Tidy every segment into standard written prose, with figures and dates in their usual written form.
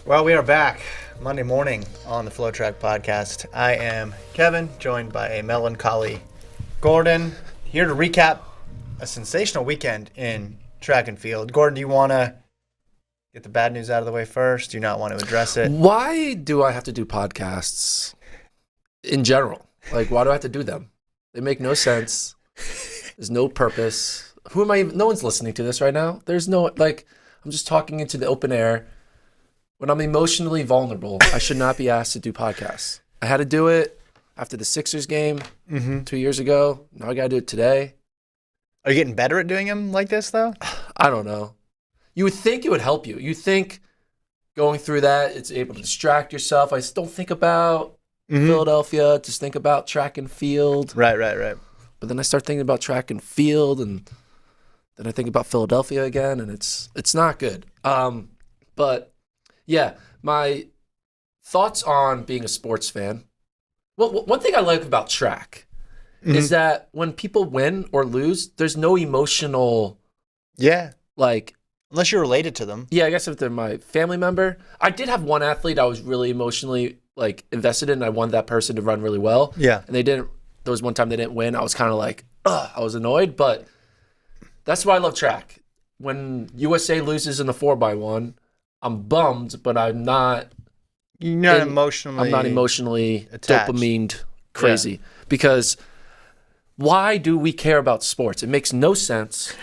Well, we are back Monday morning on the FloTrack podcast. I am Kevin, joined by a melancholy Gordon, here to recap a sensational weekend in track and field. Gordon, do you want to get the bad news out of the way first? Do you not want to address it? Why do I have to do podcasts in general? Like, why do I have to do them? They make no sense. There's no purpose. Who am I even? No one's listening to this right now. There's no, like, I'm just talking into the open air. When I'm emotionally vulnerable, I should not be asked to do podcasts. I had to do it after the Sixers game 2 years ago. Now I got to do it today. Are you getting better at doing them like this, though? I don't know. You would think it would help you. You think going through that, it's able to distract yourself. I just don't think about Philadelphia. Just think about track and field. Right. But then I start thinking about track and field, and then I think about Philadelphia again, and it's not good. But yeah, my thoughts on being a sports fan. Well, one thing I like about track is that when people win or lose, there's no emotional. Yeah. Like, unless you're related to them. Yeah, I guess if they're my family member. I did have one athlete I was really emotionally invested in. And I wanted that person to run really well. Yeah. And they didn't. There was one time they didn't win. I was kind of like, ugh, I was annoyed. But that's why I love track. When USA loses in the 4x1, I'm bummed, but I'm not. You're not emotionally. I'm not emotionally attached. Dopamined crazy because why do we care about sports? It makes no sense.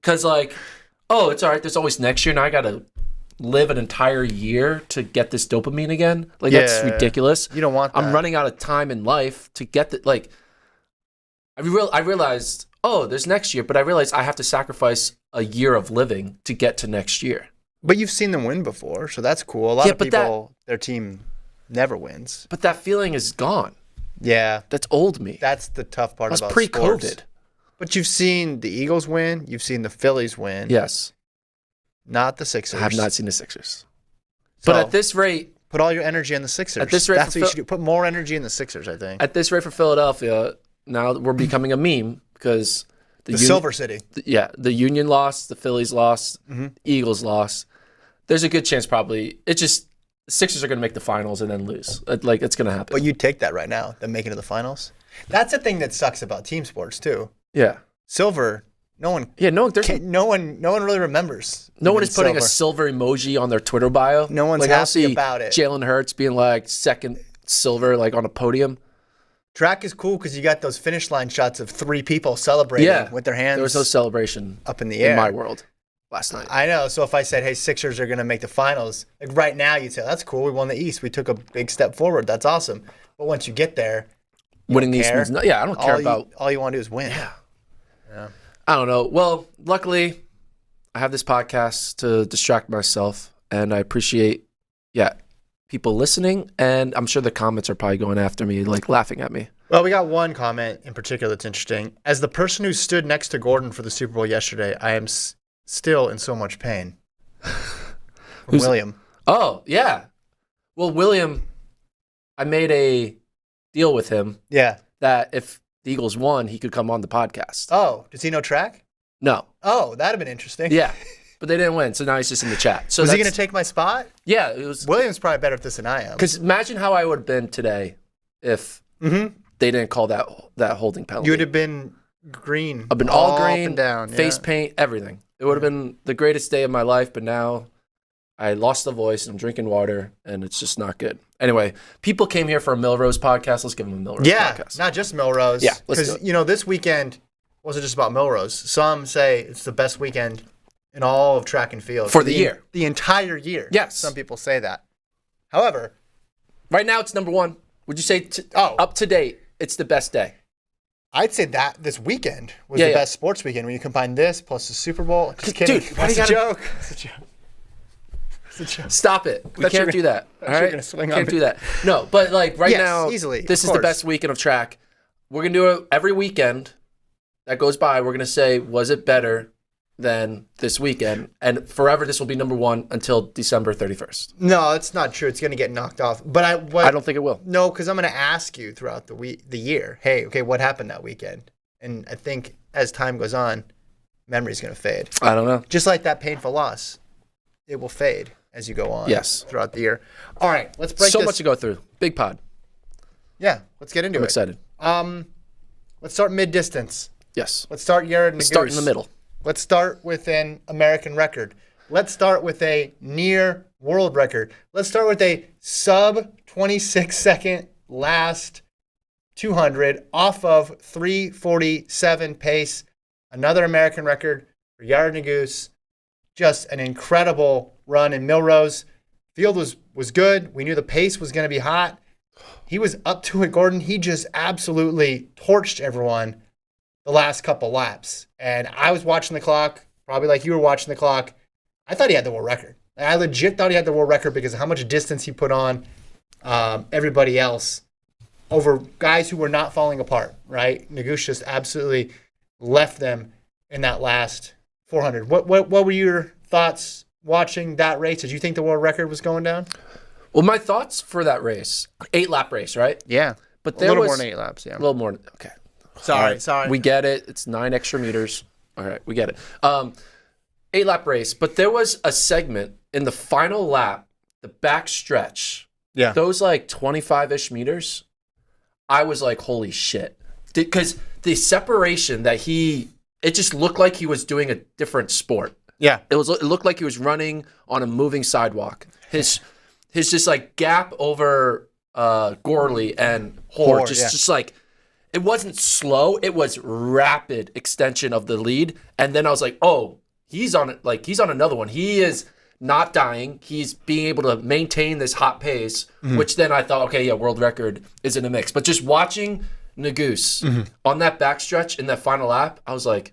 Because oh, it's all right. There's always next year. Now I got to live an entire year to get this dopamine again. That's ridiculous. You don't want that. I'm running out of time in life to get that. I realized, oh, there's next year, but I realized I have to sacrifice a year of living to get to next year. But you've seen them win before, so that's cool. A lot of people, their team never wins. But that feeling is gone. Yeah. That's old me. That's the tough part about pre-COVID. Sports. But you've seen the Eagles win. You've seen the Phillies win. Yes. Not the Sixers. I have not seen the Sixers. So, but at this rate... Put all your energy in the Sixers. At this rate, that's what you should do. Put more energy in the Sixers, I think. At this rate for Philadelphia, now we're becoming a meme because... The Silver City. The Union lost. The Phillies lost. The Eagles lost. There's a good chance probably. It's just the Sixers are going to make the finals and then lose. It's going to happen. But you'd take that right now, them making it to the finals? That's the thing that sucks about team sports, too. Yeah. Silver, no one really remembers. No one is putting a silver emoji on their Twitter bio. No one's happy about it. Jalen Hurts being second silver on a podium. Track is cool because you got those finish line shots of 3 people celebrating with their hands. There was no celebration up in the air in my world last night. I know. So if I said, hey, Sixers are going to make the finals, right now you'd say, that's cool. We won the East. We took a big step forward. That's awesome. But once you get there, winning the East means I don't care about. All you want to do is win. Yeah. I don't know. Well, luckily, I have this podcast to distract myself, and I appreciate, people listening, and I'm sure the comments are probably going after me, laughing at me. Well, we got one comment in particular that's interesting. As the person who stood next to Gordon for the Super Bowl yesterday, I am still in so much pain. From William. Oh, yeah. Well, William, I made a deal with him. Yeah. That if the Eagles won, he could come on the podcast. Oh, does he know track? No. Oh, that'd have been interesting. Yeah. But they didn't win, so now he's just in the chat. So was he going to take my spot? Yeah. It was. William's probably better at this than I am. Because imagine how I would have been today if they didn't call that holding penalty. You would have been green. I've been all green, up and down, face paint, everything. It would have been the greatest day of my life, but now I lost the voice, and I'm drinking water, and it's just not good. Anyway, people came here for a Millrose podcast. Let's give them a Millrose podcast. Not just Millrose. Yeah, let's do it. Because, this weekend wasn't just about Millrose. Some say it's the best weekend in all of track and field. For the year. The entire year. Yes. Some people say that. However. Right now, it's number one. Would you say up to date, it's the best day? I'd say that this weekend was the best sports weekend when you combine this plus the Super Bowl. Just kidding. Dude, that's a joke. That's a joke. That's a joke. Stop it. We can't do that. All right? Gonna swing can't on do that. No, but now, easily, this is the best weekend of track. We're going to do it every weekend that goes by. We're going to say, was it better than this weekend? And forever, this will be number one until December 31st. No, it's not true. It's going to get knocked off. But I don't think it will. No, because I'm going to ask you throughout the year, hey, okay, what happened that weekend? And I think as time goes on, memory's going to fade. I don't know. Just like that painful loss, it will fade. as you go on Yes. throughout the year. All right, let's break So this. much to go through. Big pod. Yeah, let's get into I'm it. excited. Let's start mid-distance. Yes. Let's start Yared Naguse. Start in the middle. Let's start with an American record. Let's start with a near world record. Let's start with a sub 26 second last 200 off of 3:47 pace. Another American record for Yared Naguse. Just an incredible run in Millrose. Field was good. We knew the pace was going to be hot. He was up to it, Gordon. He just absolutely torched everyone the last couple laps. And I was watching the clock, probably like you were watching the clock. I thought he had the world record. I legit thought he had the world record because of how much distance he put on everybody else over guys who were not falling apart, right? Naguse just absolutely left them in that last 400. What were your thoughts watching that race? Did you think the world record was going down? Well, my thoughts for that race, 8-lap race, right? Yeah. But A there little was more than 8 laps, yeah. a little more. Okay. Sorry. We get it. It's 9 extra meters. All right, we get it. 8-lap race, but there was a segment in the final lap, the back stretch. Yeah. Those like 25-ish meters, I was like, holy shit. Because the separation that it just looked like he was doing a different sport. Yeah. It looked like he was running on a moving sidewalk. His just like gap over Gorley and Hoare, just like, it wasn't slow. It was rapid extension of the lead. And then I was like, oh, he's on another one. He is not dying. He's being able to maintain this hot pace, which then I thought, okay, yeah, world record is in the mix. But just watching Naguse on that backstretch in that final lap, I was like,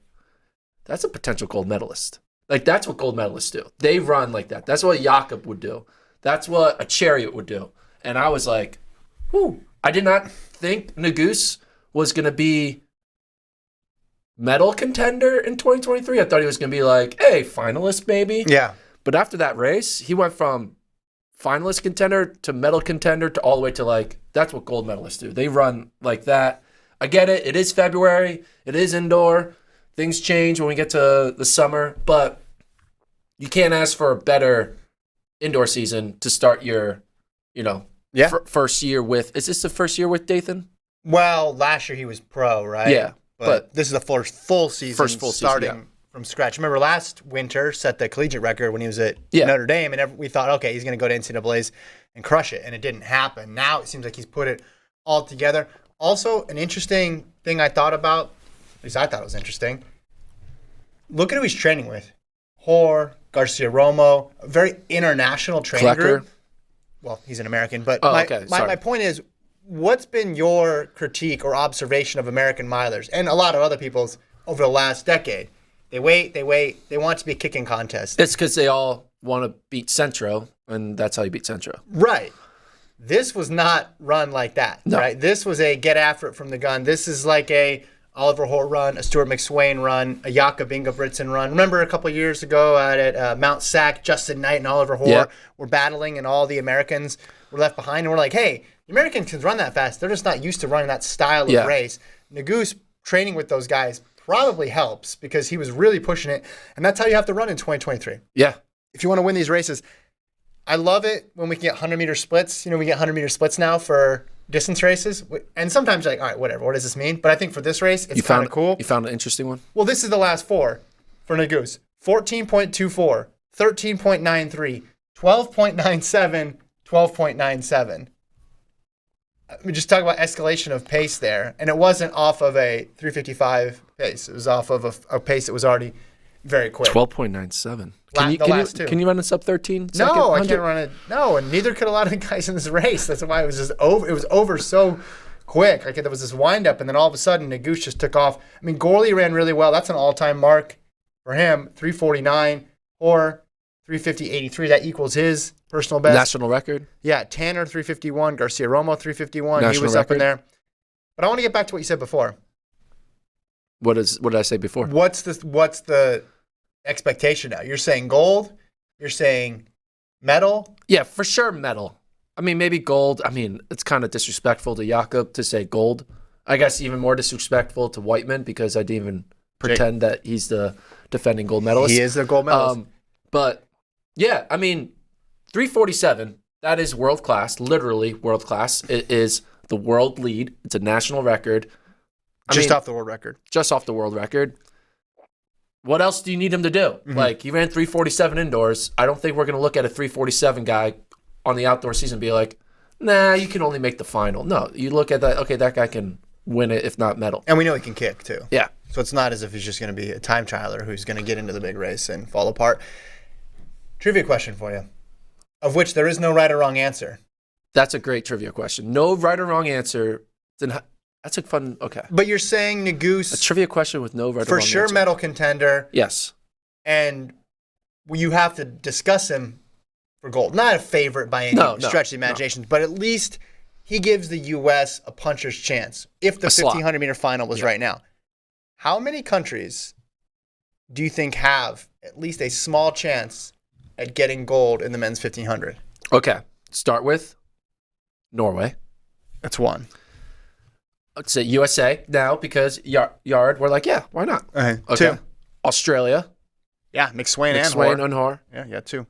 that's a potential gold medalist. Like, that's what gold medalists do. They run like that. That's what Jakob would do. That's what a Chariot would do. And I was like, whew. I did not think Naguse was going to be medal contender in 2023. I thought he was going to be like, hey, finalist maybe. Yeah. But after that race, he went from finalist contender to medal contender to all the way to like, that's what gold medalists do. They run like that. I get it. It is February. It is indoor. Things change when we get to the summer. But you can't ask for a better indoor season to start your, first year with. Is this the first year with Dathan? Well, last year he was pro, right? Yeah. But this is the first full season starting yeah. from scratch. Remember last winter set the collegiate record when he was at Yeah. Notre Dame, and we thought, okay, he's going to go to NCAAs and crush it, and it didn't happen. Now it seems like he's put it all together. Also, an interesting thing I thought about, at least I thought it was interesting, look at who he's training with. Hoare, Garcia Romo, a very international training group. Well, he's an American, but my point is, what's been your critique or observation of American milers and a lot of other people's over the last decade? They wait. They want it to be a kicking contest. It's because they all want to beat Centro, and that's how you beat Centro. Right. This was not run like that, right? This was a get after it from the gun. This is like a Oliver Hoare run, a Stuart McSwain run, a Jakob Ingebrigtsen run. Remember a couple of years ago at Mount Sac, Justin Knight and Oliver Hoare were battling, and all the Americans were left behind, and we're like, hey, the Americans can run that fast. They're just not used to running that style of race. Naguse training with those guys probably helps because he was really pushing it, and that's how you have to run in 2023. Yeah. If you want to win these races, I love it when we can get 100-meter splits. We get 100-meter splits now for distance races, and sometimes you're like, all right, whatever, what does this mean? But I think for this race, it's kind of cool. You found an interesting one? Well, this is the last four for Naguse. 14.24, 13.93, 12.97, 12.97. We just talk about escalation of pace there, and it wasn't off of a 3:55 pace. It was off of a pace that was already very quick. 12.97. Can you run a sub 13? No, I can't run it. No, and neither could a lot of the guys in this race. That's why it was just over. It was over so quick. Like there was this windup, and then all of a sudden Naguse just took off. I mean, Gorley ran really well. That's an all-time mark for him. 3:49 or 3:50.83. That equals his personal best. National record? Yeah, Tanner 3:51, Garcia Romo 3:51. National he was record. up in there. But I want to get back to what you said before. What did I say before? What's the expectation now? You're saying gold? You're saying medal? Yeah, for sure medal. I mean, maybe gold. I mean, it's kind of disrespectful to Jakob to say gold. I guess even more disrespectful to Whiteman because I didn't even pretend that he's the defending gold medalist. He is the gold medalist. But yeah, I mean, 347. That is world class, literally world class. It is the world lead. It's a national record. Off the world record. Just off the world record. What else do you need him to do? Like, he ran 347 indoors. I don't think we're going to look at a 347 guy on the outdoor season and be like, nah, you can only make the final. No, you look at that, okay, that guy can win it, if not medal. And we know he can kick, too. Yeah. So it's not as if he's just going to be a time trialer who's going to get into the big race and fall apart. Trivia question for you, of which there is no right or wrong answer. That's a great trivia question. No right or wrong answer. Then that's a fun, okay. But you're saying Nuguse... A trivia question with no right or wrong for answer. sure medal contender. Yes. And you have to discuss him for gold. Not a favorite by any stretch of the imagination, but at least he gives the U.S. a puncher's chance if the 1,500-meter final was right now. How many countries do you think have at least a small chance at getting gold in the men's 1,500? Okay. Start with Norway. That's one. Let's say USA now because Yard, we're like, yeah, why not? Okay. Okay. Two. Australia. Yeah, McSwain and Hoare. Yeah, two.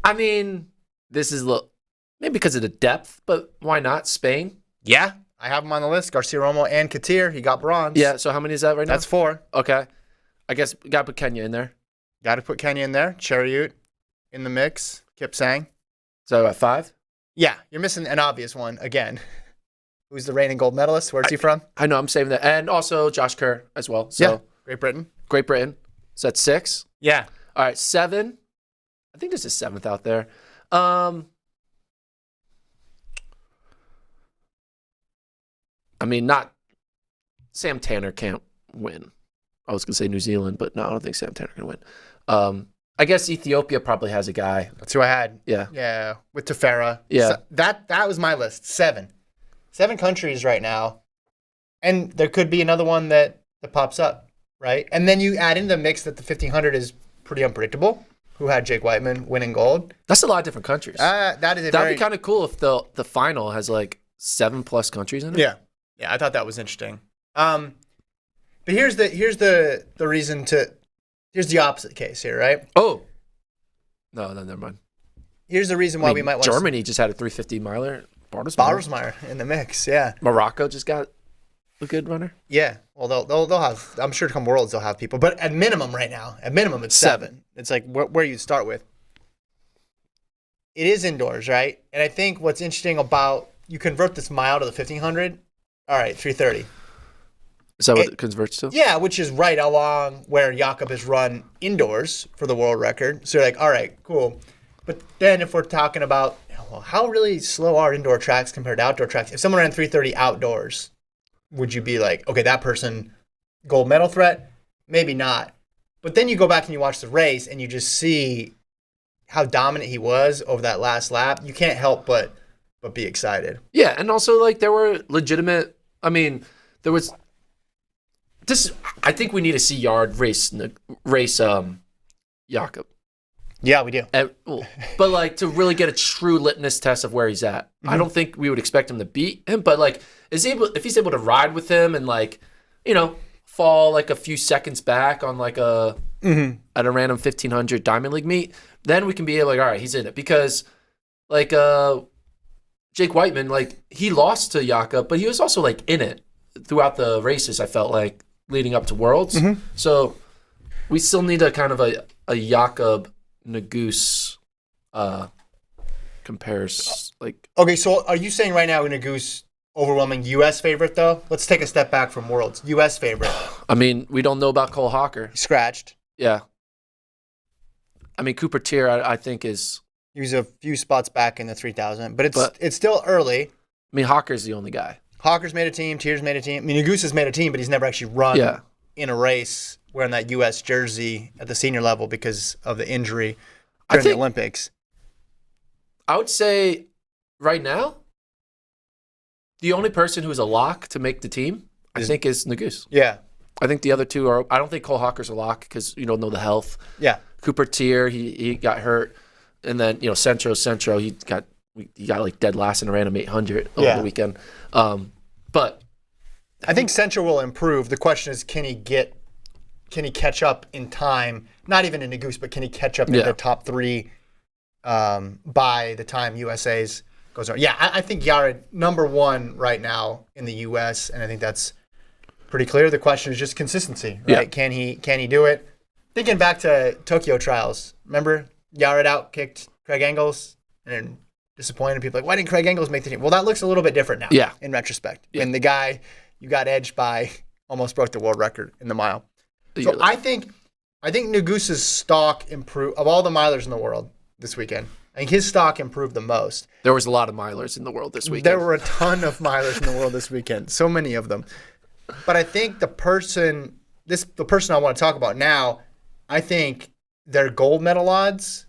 I mean, this is maybe because of the depth, but why not? Spain? Yeah, I have them on the list. Garcia Romo and Katir. He got bronze. Yeah, so how many is that right now? That's 4. Okay. I guess we got to put Kenya in there. Got to put Kenya in there. Chariot in the mix. Kip Sang. So at 5? Yeah, you're missing an obvious one again. Who's the reigning gold medalist? Where's he from? I know, I'm saving that. And also Josh Kerr as well. So yeah, Great Britain. So that's 6? Yeah. All right, 7. I think there's a 7th out there. I mean, not Sam Tanner can't win. I was going to say New Zealand, but no, I don't think Sam Tanner can win. I guess Ethiopia probably has a guy. That's who I had. Yeah. Yeah, with Tefera. Yeah. So that was my list. 7 countries right now. And there could be another one that pops up, right? And then you add in the mix that the 1,500 is pretty unpredictable. Who had Jake Whiteman winning gold? That'd be kind of cool if the final has like 7+ countries in it. Yeah. Yeah, I thought that was interesting. But here's the reason to... Here's the opposite case here, right? Oh. No, never mind. Here's the reason why we might want Germany just had a 350 miler. Baldersmeier in the mix, yeah. Morocco just got a good runner. Yeah. Well, they'll have... I'm sure come Worlds they'll have people. But at minimum right now, it's 7. It's like where you start with. It is indoors, right? And I think what's interesting about... You convert this mile to the 1,500. All right, 330. Is that what it converts to? Yeah, which is right along where Jakob has run indoors for the world record. So you're like, all right, cool. But then if we're talking about, well, how really slow are indoor tracks compared to outdoor tracks? If someone ran 330 outdoors, would you be like, okay, that person, gold medal threat? Maybe not. But then you go back and you watch the race and you just see how dominant he was over that last lap. You can't help but be excited. Yeah, and also like there were legitimate, I mean, there was... I think we need to see Yard race Jakob. Yeah, we do. But like to really get a true litmus test of where he's at. Mm-hmm. I don't think we would expect him to beat him, but like if he's able to ride with him and like, fall like a few seconds back on like at a random 1,500 Diamond League meet, then we can be like, all right, he's in it. Because like Jake Whiteman, like he lost to Jakob, but he was also like in it throughout the races, I felt like, leading up to Worlds. Mm-hmm. So we still need a kind of a Jakob Nuguse compares like. Okay, so are you saying right now Nuguse overwhelming U.S. favorite though? Let's take a step back from Worlds. U.S. favorite. I mean, we don't know about Cole Hawker. He scratched. Yeah. I mean, Cooper Tier, I think is. He was a few spots back in the 3,000, but it's still early. I mean, Hawker's the only guy. Hawker's made a team. Tier's made a team. I mean, Nuguse has made a team, but he's never actually run in a race wearing that U.S. jersey at the senior level because of the injury during the Olympics. I would say right now, the only person who's a lock to make the team, I think, is Nuguse. Yeah. I think the other two are. I don't think Cole Hawker's a lock because you don't know the health. Yeah. Cooper Tier, he got hurt, and then Centro, he got like dead last in a random 800 over the weekend. But I think Central will improve. The question is, can he catch up in time? Not even in Nuguse, but can he catch up in the top 3 by the time USA's goes on. Yeah, I think Yared number one right now in the U.S., and I think that's pretty clear. The question is just consistency, right? Yeah. Can he do it? Thinking back to Tokyo trials, remember Yared outkicked Craig Engels and disappointed people like, why didn't Craig Engels make the team? Well, that looks a little bit different now. Yeah. In retrospect, when the guy you got edged by almost broke the world record in the mile. So I think Negus's stock improved of all the milers in the world this weekend. I think his stock improved the most. There was a lot of milers in the world this weekend. There were a ton of milers in the world this weekend. So many of them. But I think the person I want to talk about now, I think their gold medal odds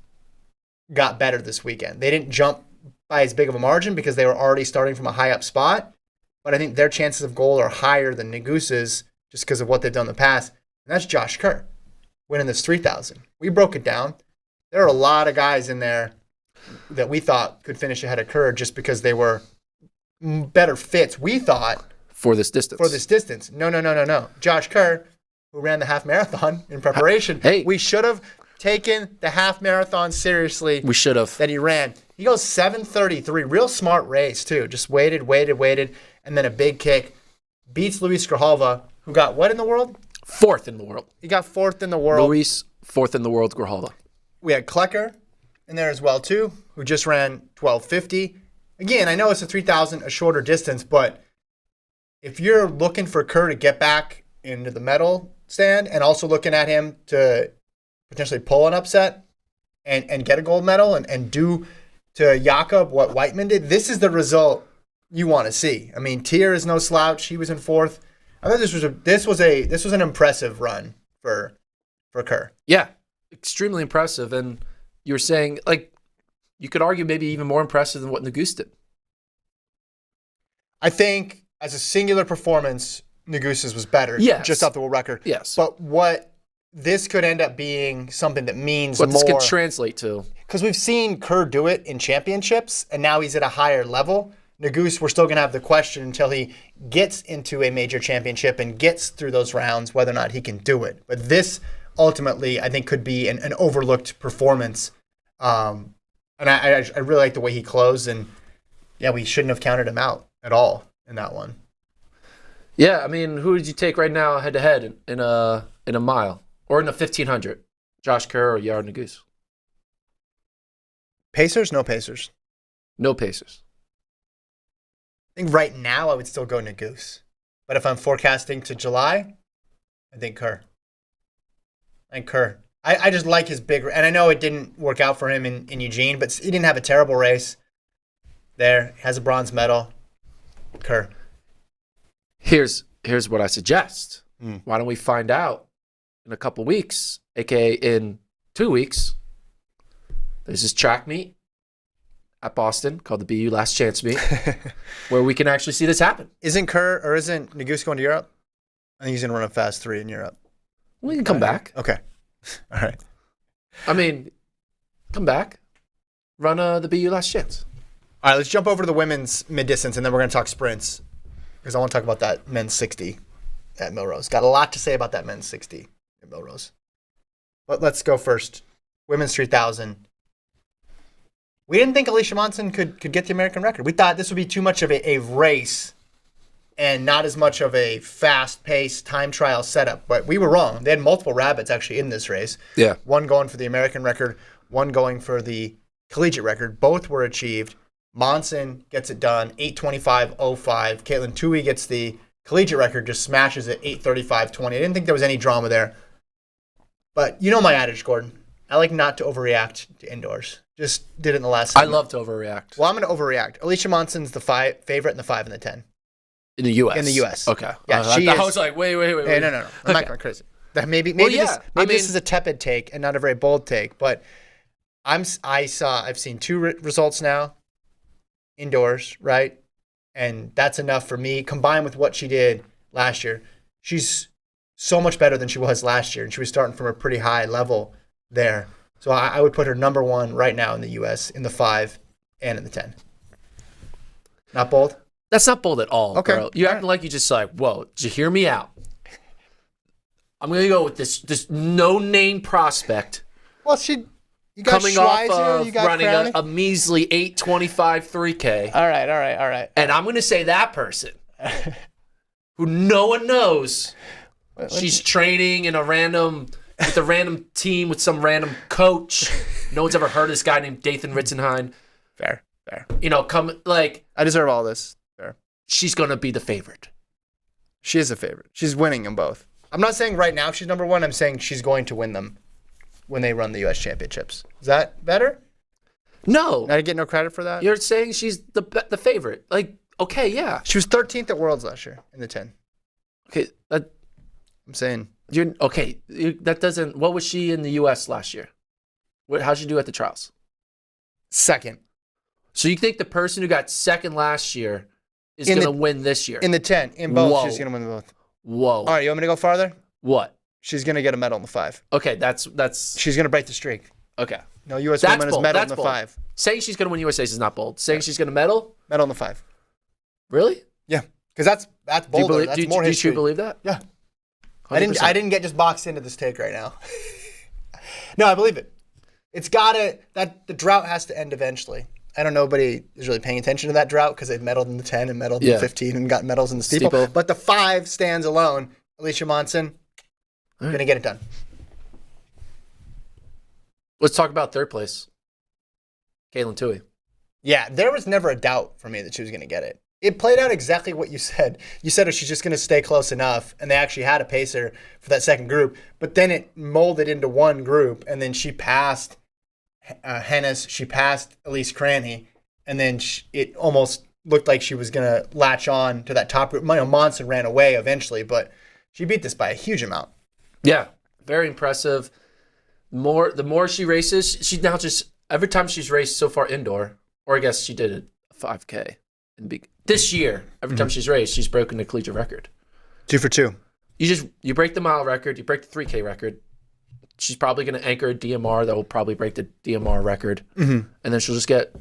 got better this weekend. They didn't jump by as big of a margin because they were already starting from a high up spot. But I think their chances of gold are higher than Negus's just because of what they've done in the past. And that's Josh Kerr winning this 3,000. We broke it down. There are a lot of guys in there that we thought could finish ahead of Kerr just because they were better fits, we thought. For this distance. No. Josh Kerr, who ran the half marathon in preparation. Hey. We should have taken the half marathon seriously. We should have. That he ran. He goes 7:33. Real smart race, too. Just waited. And then a big kick. Beats Luis Grijalva, who got what in the world? Fourth in the world. He got fourth in the world. Luis, fourth in the world, Grijalva. We had Klecker in there as well, too, who just ran 12:50. Again, I know it's a 3,000, a shorter distance, but if you're looking for Kerr to get back into the medal stand and also looking at him to potentially pull an upset and get a gold medal and do to Jakob what Whiteman did, this is the result you want to see. I mean, Tier is no slouch. He was in fourth. I thought this was an impressive run for Kerr. Yeah, extremely impressive. And you were saying, like, you could argue maybe even more impressive than what Negus did. I think as a singular performance, Negus's was better. Yes. Just off the world record. Yes. But what this could end up being something that means what more. What this could translate to. Because we've seen Kerr do it in championships, and now he's at a higher level. Negus, we're still going to have the question until he gets into a major championship and gets through those rounds, whether or not he can do it. But this, ultimately, I think could be an overlooked performance. And I really like the way he closed, and yeah, we shouldn't have counted him out at all in that one. Yeah, I mean, who did you take right now head to head in a mile or in a 1,500? Josh Kerr or Yared Negus? Pacers? No Pacers. No Pacers. I think right now I would still go Negus. But if I'm forecasting to July, I think Kerr. I just like his big, and I know it didn't work out for him in Eugene, but he didn't have a terrible race there. He has a bronze medal. Kerr. Here's what I suggest. Why don't we find out in a couple weeks, aka in 2 weeks? There's this track meet at Boston called the BU Last Chance Meet, where we can actually see this happen. Isn't Negus going to Europe? I think he's going to run a fast 3 in Europe. We can come back. Okay. All right. I mean, come back. Run the BU Last Chance. All right, let's jump over to the women's mid-distance, and then we're going to talk sprints because I want to talk about that men's 60 at Millrose. Got a lot to say about that men's 60 at Millrose. But let's go first. Women's 3,000. We didn't think Alicia Monson could get the American record. We thought this would be too much of a race and not as much of a fast-paced time trial setup. But we were wrong. They had multiple rabbits actually in this race. Yeah. One going for the American record, one going for the collegiate record. Both were achieved. Monson gets it done, 8:25.05. Caitlin Tui gets the collegiate record, just smashes it, 8:35.20. I didn't think there was any drama there. But you know my adage, Gordon. I like not to overreact to indoors. Just did it in the last segment. I love to overreact. Well, I'm going to overreact. Alicia Monson's the favorite in the 5 and the 10. In the U.S.? In the U.S. Okay. Yeah, I was like, wait. Hey, no. I'm not going crazy. Maybe this is a tepid take and not a very bold take, but I've seen 2 results now. Indoors, right? And that's enough for me, combined with what she did last year. She's so much better than she was last year, and she was starting from a pretty high level there. So I would put her number 1 right now in the U.S. in the 5 and in the 10. Not bold? That's not bold at all, okay. Bro. You acting like you just like, whoa, did you hear me out? I'm going to go with this no-name prospect. Well, she You got coming Schweizer, off you of got running Crowley. a measly 8:25 3K. All right. And I'm going to say that person who no one knows she's training in with a random team with some random coach. No one's ever heard of this guy named Dathan Ritzenheim. Fair. I deserve all this. Fair. She's going to be the favorite. She is a favorite. She's winning them both. I'm not saying right now she's number one. I'm saying she's going to win them when they run the U.S. championships. Is that better? No. I get no credit for that? You're saying she's the favorite. Like, okay, yeah. She was 13th at Worlds last year in the 10. Okay, I'm saying. That doesn't. What was she in the U.S. last year? How'd she do at the trials? Second. So you think the person who got second last year is going to win this year? In the 10. In both, Whoa. she's going to win both. Whoa. All right, you want me to go farther? What? She's going to get a medal in the 5. Okay, that's. She's going to break the streak. Okay. No U.S. woman has medal in the bold. 5. Saying she's going to win USA is not bold. Saying she's going to medal? Medal in the 5. Really? Yeah. Because that's bolder. That's more history. Do you believe that? Yeah. 100%. I didn't get just boxed into this take right now. No, I believe it. It's that the drought has to end eventually. I don't know, nobody is really paying attention to that drought because they've medaled in the 10 and medaled in the 15 and got medals in the steeple. But the 5 stands alone. Alicia Monson, going to get it done. Let's talk about third place. Caitlin Tui. Yeah, there was never a doubt for me that she was going to get it. It played out exactly what you said. You said she's just going to stay close enough, and they actually had a pacer for that second group. But then it molded into one group, and then she passed Hennis, she passed Elise Cranny, and then it almost looked like she was going to latch on to that top group. Monson ran away eventually, but she beat this by a huge amount. Yeah, very impressive. The more she races, she's now just every time she's raced so far indoor, or I guess she did a 5K. This year, every time she's raced, she's broken the collegiate record. 2 for 2. You break the mile record, you break the 3K record. She's probably going to anchor a DMR that will probably break the DMR record, and then she'll just get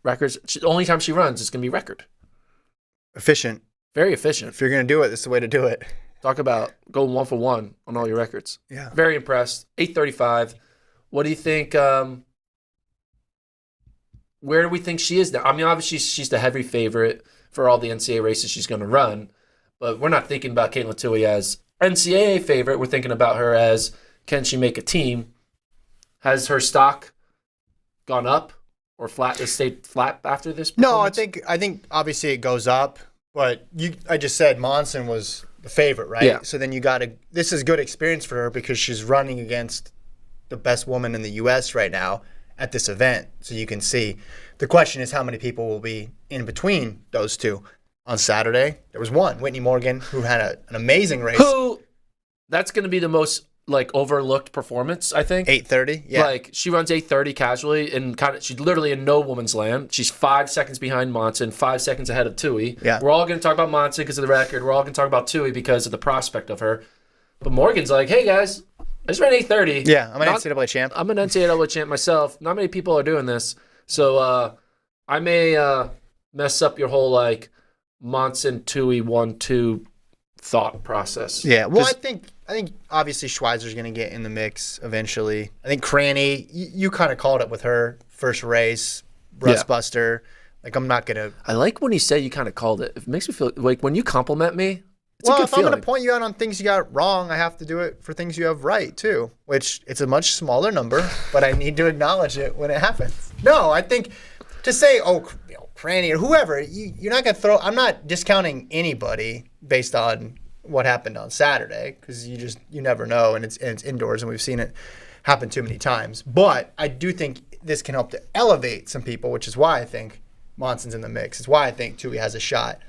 records. The only time she runs, it's going to be record. Efficient. Very efficient. If you're going to do it, this is the way to do it. Talk about going 1 for 1 on all your records. Yeah. Very impressed. 8:35. What do you think? Where do we think she is now? I mean, obviously, she's the heavy favorite for all the NCAA races she's going to run, but we're not thinking about Caitlin Tui as NCAA favorite. We're thinking about her as, can she make a team? Has her stock gone up or stayed flat after this performance? No, I think obviously it goes up, but I just said Monson was the favorite, right? Yeah. So then this is good experience for her because she's running against the best woman in the U.S. right now at this event. So you can see. The question is how many people will be in between those two. On Saturday, there was one, Whitney Morgan, who had an amazing race. That's going to be the most overlooked performance, I think. 8:30, yeah. She runs 8:30 casually, and she's literally in no woman's land. She's 5 seconds behind Monson, 5 seconds ahead of Tui. Yeah. We're all going to talk about Monson because of the record. We're all going to talk about Tui because of the prospect of her. But Morgan's like, hey guys, I just ran 8:30. Yeah, I'm an NCAA champ. I'm an NCAA champ myself. Not many people are doing this, so I may mess up your whole Monson Tui 1-2 thought process. Yeah, well, I think obviously Schweizer's going to get in the mix eventually. I think Cranny, you kind of called it with her first race, Rust Buster. I'm not going to. I like when you say you kind of called it. It makes me feel like when you compliment me. It's well, a good if feeling. I'm going to point you out on things you got wrong, I have to do it for things you have right too. Which it's a much smaller number, but I need to acknowledge it when it happens. No, I think to say, Cranny or whoever, you're not going to throw. I'm not discounting anybody based on what happened on Saturday because you never know, and it's indoors, and we've seen it happen too many times. But I do think this can help to elevate some people, which is why I think Monson's in the mix. It's why I think Tui has a shot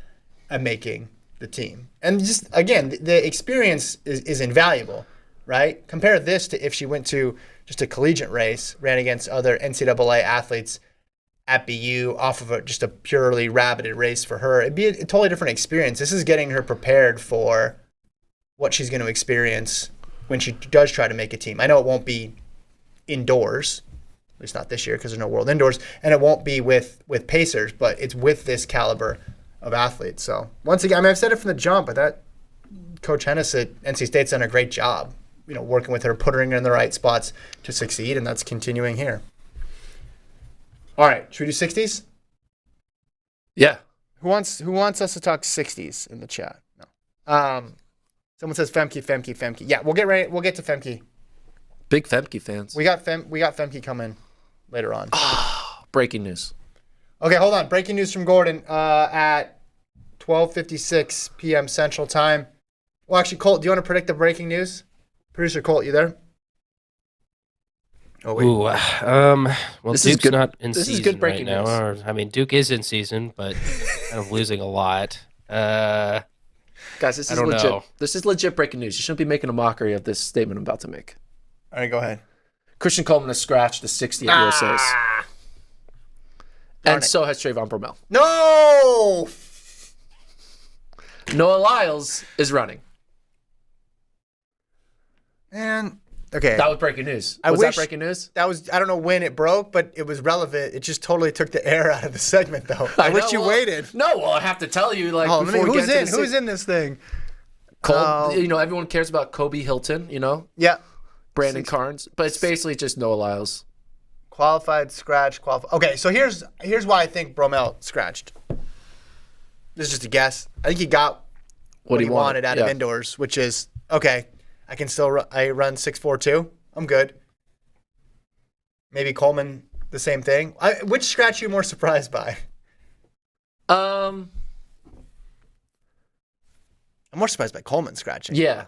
at making the team. And just again, the experience is invaluable, right? Compare this to if she went to just a collegiate race, ran against other NCAA athletes at BU off of just a purely rabbited race for her. It'd be a totally different experience. This is getting her prepared for what she's going to experience when she does try to make a team. I know it won't be indoors, at least not this year because there's no World Indoors, and it won't be with Pacers, but it's with this caliber of athletes. So once again, I've said it from the jump, but that Coach Hennis at NC State's done a great job, working with her, putting her in the right spots to succeed, and that's continuing here. All right, should we do 60s? Yeah. Who wants us to talk 60s in the chat? No. Someone says Femke. Yeah, we'll get ready. We'll get to Femke. Big Femke fans. We got Femke coming later on. Breaking news. Okay, hold on. Breaking news from Gordon at 12:56 p.m. Central Time. Well, actually, Colt, do you want to predict the breaking news? Producer Colt, you there? Oh wait. Well, This Duke's is good- not in this is season good breaking right now. news. Or, I mean, Duke is in season, but kind of losing a lot. Guys, this I is don't legit. know. This is legit breaking news. You shouldn't be making a mockery of this statement I'm about to make. All right, go ahead. Christian Coleman has scratched the 60 at USA's. Darn And it. so has Trayvon Bromell. No! Noah Lyles is running. Man. Okay. That was breaking news. I Was wish- that breaking news? That was, I don't know when it broke, but it was relevant. It just totally took the air out of the segment, though. I wish know, you well, waited. No, well, I have to tell you, like, Oh, before we who's get in? to the Who's in this thing? Cole, everyone cares about Kobe Hilton, Yeah. Brandon Carnes, but it's basically just Noah Lyles. Qualified, scratch, qualified. Okay, so here's why I think Bromell scratched. This is just a guess. I think he got what he wanted out of indoors, which is, okay, I can still I run 6.42. I'm good. Maybe Coleman, the same thing. Which scratch are you more surprised by? I'm more surprised by Coleman scratching. Yeah,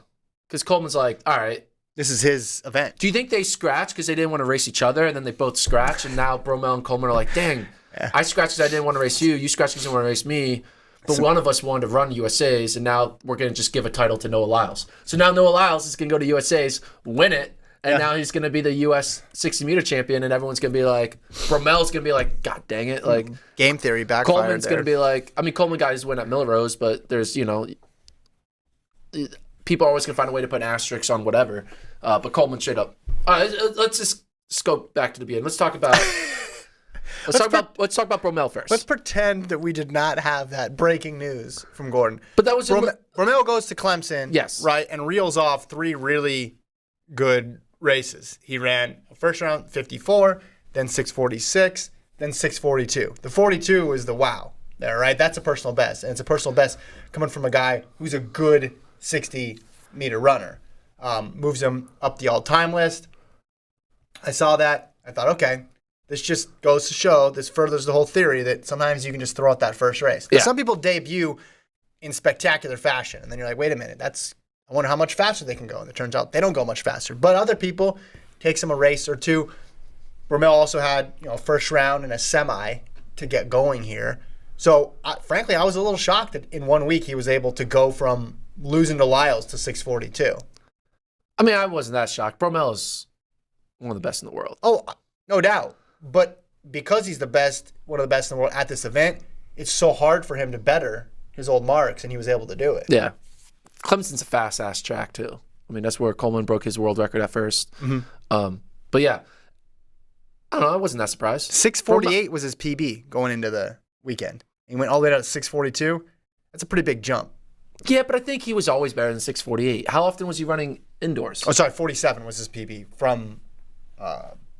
because Coleman's like, all right. This is his event. Do you think they scratch because they didn't want to race each other, and then they both scratch, and now Bromell and Coleman are like, dang, I scratched because I didn't want to race you. You scratched because you didn't want to race me. But one of us wanted to run USA's, and now we're going to just give a title to Noah Lyles. So now Noah Lyles is going to go to USA's, win it, and now he's going to be the U.S. 60-meter champion, and everyone's going to be like, Bromell's going to be like, God dang it. Like, game theory backfired. Coleman's going to be like, I mean, Coleman got his win at Millrose, but there's, people are always going to find a way to put asterisks on whatever. But Coleman straight up. All right, let's just go back to the beginning. Let's talk about let's talk about Bromell first. Let's pretend that we did not have that breaking news from Gordon. But that was Bromell goes to Clemson, Yes. right, and reels off 3 really good races. He ran a first round 54, then 6:46, then 6:42. The 42 is the wow there, right? That's a personal best, and it's a personal best coming from a guy who's a good 60-meter runner. Moves him up the all-time list. I saw that. I thought, okay, this just goes to show, this furthers the whole theory that sometimes you can just throw out that first race. 'Cause some people debut in spectacular fashion, and then you're like, wait a minute, I wonder how much faster they can go. And it turns out they don't go much faster. But other people, takes them a race or two. Bromell also had a first round and a semi to get going here. So, frankly, I was a little shocked that in 1 week he was able to go from losing to Lyles to 6:42. I mean, I wasn't that shocked. Bromell is one of the best in the world. Oh, no doubt. But because he's one of the best in the world at this event, it's so hard for him to better his old marks, and he was able to do it. Yeah. Clemson's a fast-ass track, too. I mean, that's where Coleman broke his world record at first. Mm-hmm. But, yeah. I don't know. I wasn't that surprised. 6:48 was his PB going into the weekend. He went all the way down to 6:42. That's a pretty big jump. Yeah, but I think he was always better than 6:48. How often was he running indoors? Oh, sorry, 47 was his PB from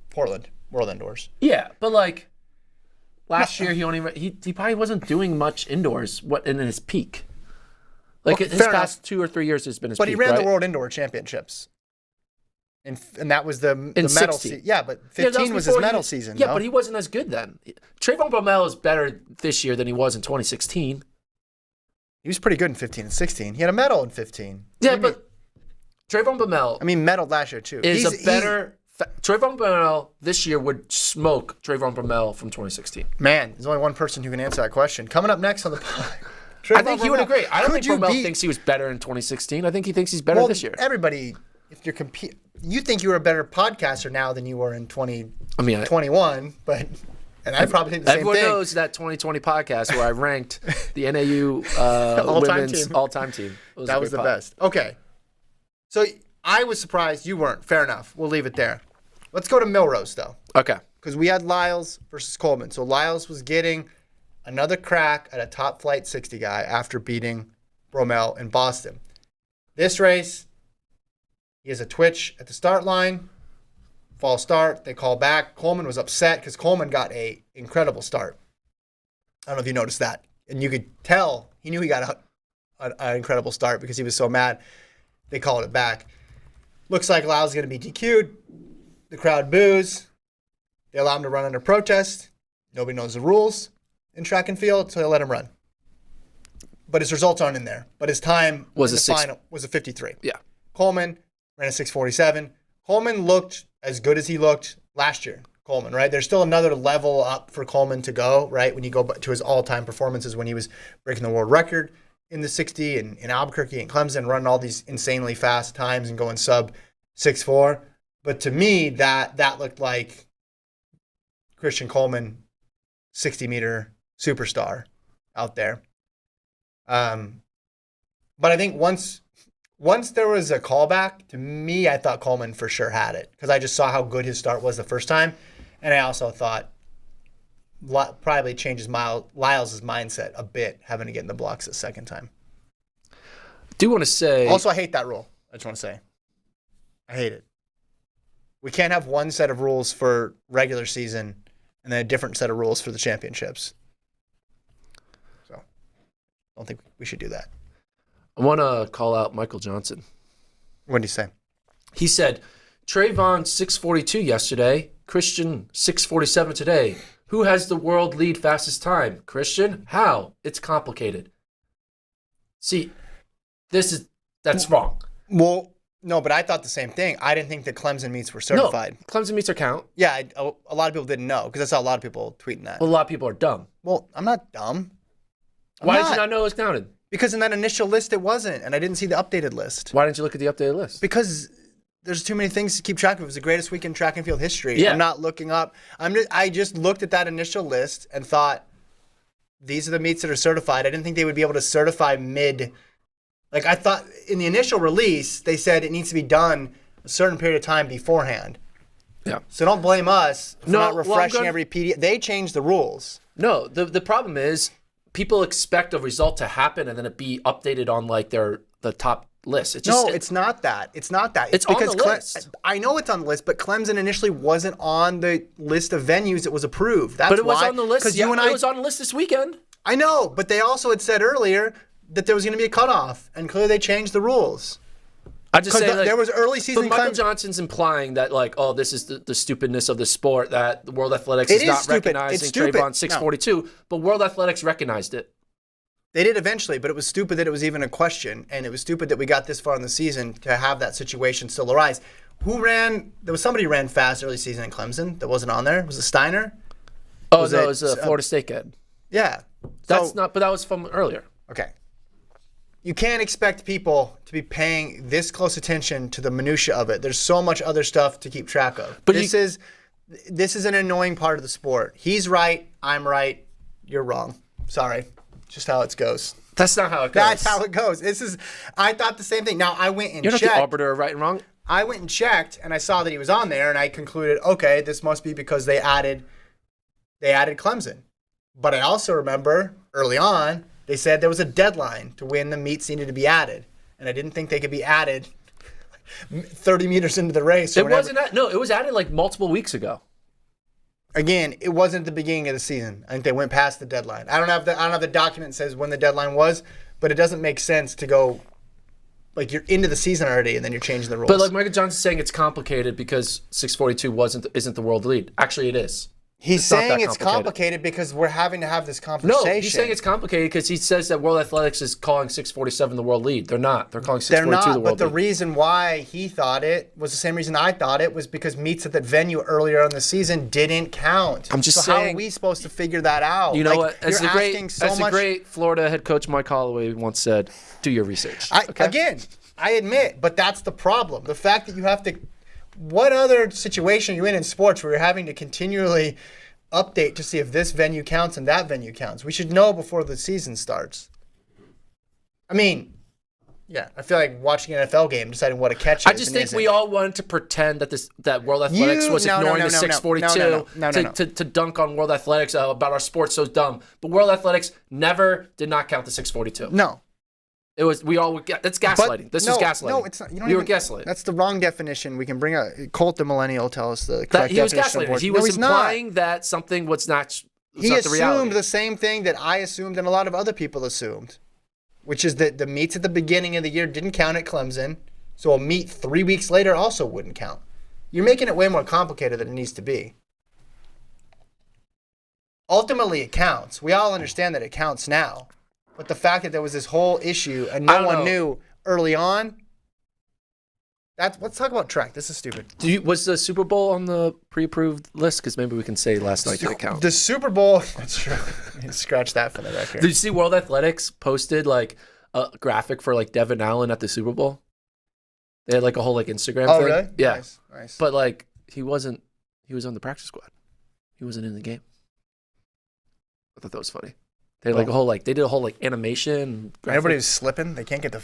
Portland, World Indoors. Yeah, but like last year, he probably wasn't doing much indoors. In his peak, like Well, his fair past 2 or 3 years has been his But peak. he ran right? the World Indoor Championships. And that was the medal 16. season. Yeah, but Yeah, that 15 was his before medal season. Yeah, no? but he wasn't as good then. Trayvon Bromell is better this year than he was in 2016. He was pretty good in 15 and 16. He had a medal in 15. Yeah, but Trayvon Bromell medaled last year too. is a better. Trayvon Bromell this year would smoke Trayvon Bromell from 2016. Man, there's only one person who can answer that question. Coming up next on the pod. I think he would agree. I don't think Could you Bromell thinks he was better in 2016. I think he thinks he's better this year. Everybody, if you're you think you're a better podcaster now than you were in 2021, but and I probably think the same thing. Everyone knows that 2020 podcast where I ranked the NAU women's all-time team. That was the best. Okay. So I was surprised you weren't. Fair enough. We'll leave it there. Let's go to Millrose, though. Okay. Because we had Lyles versus Coleman. So Lyles was getting another crack at a top flight 60 guy after beating Bromell in Boston. This race, he has a twitch at the start line. false start. They call back. Coleman was upset because Coleman got a incredible start. I don't know if you noticed that. And you could tell he knew he got an incredible start because he was so mad. They called it back. Looks like Lyle's going to be DQ'd. The crowd boos. They allow him to run under protest. Nobody knows the rules in track and field, so they let him run. But his results aren't in there. But his time Was in a the six- final was a 53. Yeah. Coleman ran a 6:47. Coleman looked as good as he looked last year. Coleman, right? There's still another level up for Coleman to go, right? When you go to his all-time performances when he was breaking the world record in the 60 and in Albuquerque and Clemson, running all these insanely fast times and going sub 6'4". But to me, that looked like Christian Coleman, 60-meter superstar out there. But I think once there was a callback, to me, I thought Coleman for sure had it because I just saw how good his start was the first time. And I also thought probably changes Lyles' mindset a bit, having to get in the blocks the second time. Do want to say... Also, I hate that rule. I just want to say. I hate it. We can't have one set of rules for regular season and then a different set of rules for the championships. So, I don't think we should do that. I want to call out Michael Johnson. What did he say? He said, Trayvon 642 yesterday, Christian 647 today. Who has the world lead fastest time? Christian? How? It's complicated. See, that's wrong. Well, no, but I thought the same thing. I didn't think that Clemson meets were certified. No, Clemson meets their count. Yeah, a lot of people didn't know because I saw a lot of people tweeting that. Well, a lot of people are dumb. Well, I'm not dumb. Why did you not know it was counted? Because in that initial list it wasn't, and I didn't see the updated list. Why didn't you look at the updated list? Because there's too many things to keep track of. It was the greatest week in track and field history. Yeah. I'm not looking up. I just looked at that initial list and thought, these are the meets that are certified. I didn't think they would be able to certify mid. Like, I thought in the initial release, they said it needs to be done a certain period of time beforehand. Yeah. So don't blame us for not well, refreshing every PDF. They changed the rules. No, the problem is people expect a result to happen and then it be updated on like the top list. It's just, It's not that. It's not that. It's on the list. I know it's on the list, but Clemson initially wasn't on the list of venues that was approved. That's but it was why, on the list. Yeah, it was on the list this weekend. I know, but they also had said earlier that there was going to be a cutoff, and clearly they changed the rules. I just say there was early season. But Michael Johnson's implying that like, oh, this is the stupidness of the sport that the World Athletics is not stupid. recognizing It's stupid. Trayvon 642, but World Athletics recognized it. They did eventually, but it was stupid that it was even a question, and it was stupid that we got this far in the season to have that situation still arise. There was somebody who ran fast early season in Clemson that wasn't on there. Was it Steiner? Oh, no, it was a Florida State kid. Yeah. But that was from earlier. Okay. You can't expect people to be paying this close attention to the minutia of it. There's so much other stuff to keep track of. But this is an annoying part of the sport. He's right. I'm right. You're wrong. Sorry. Just how it goes. That's not how it goes. That's how it goes. I thought the same thing. Now, I went and checked. You're not the arbiter of right and wrong. I went and checked, and I saw that he was on there, and I concluded, okay, this must be because they added Clemson. But I also remember early on, they said there was a deadline to when the meets needed to be added, and I didn't think they could be added 30 meters into the race. It was added like multiple weeks ago. Again, it wasn't at the beginning of the season. I think they went past the deadline. I don't have the document that says when the deadline was, but it doesn't make sense to go like you're into the season already and then you're changing the rules. But like Michael Johnson's saying, it's complicated because 642 isn't the world lead. Actually, it is. He's saying it's complicated because we're having to have this conversation. No, he's saying it's complicated because he says that World Athletics is calling 647 the world lead. They're not. They're calling 642 the world lead. But the reason why he thought it was the same reason I thought it was because meets at that venue earlier in the season didn't count. I'm just saying. How are we supposed to figure that out? You know what? As you're asking the great Florida head coach Mike Holloway once said, do your research. Again, I admit, but that's the problem. The fact that you have to. What other situation are you in sports where you're having to continually update to see if this venue counts and that venue counts? We should know before the season starts. I mean, yeah, I feel like watching an NFL game, deciding what a catch is. I just think we all wanted to pretend that World Athletics was ignoring the 642 to dunk on World Athletics about our sport's so dumb. But World Athletics never did not count the 642. No. It was that's gaslighting. This was gaslighting. No, it's not. You don't we were even, gaslighting. That's the wrong definition. We can bring Colt the Millennial tell us the correct He was definition of gaslighting. words. He No, was he's implying not. that something was not. He not the reality. assumed the same thing that I assumed and a lot of other people assumed, which is that the meets at the beginning of the year didn't count at Clemson, so a meet 3 weeks later also wouldn't count. You're making it way more complicated than it needs to be. Ultimately, it counts. We all understand that it counts now. But the fact that there was this whole issue and no one knew early on, let's talk about track. This is stupid. Was the Super Bowl on the pre-approved list? Because maybe we can say last night didn't count. The Super Bowl, that's true. Scratch that for the record. Did you see World Athletics posted like a graphic for like Devin Allen at the Super Bowl? They had like a whole like Instagram thing. Oh, really? Yeah. Nice. But like he was on the practice squad. He wasn't in the game. I thought that was funny. They had they did a whole like animation. Graphic. Everybody was slipping. They can't get the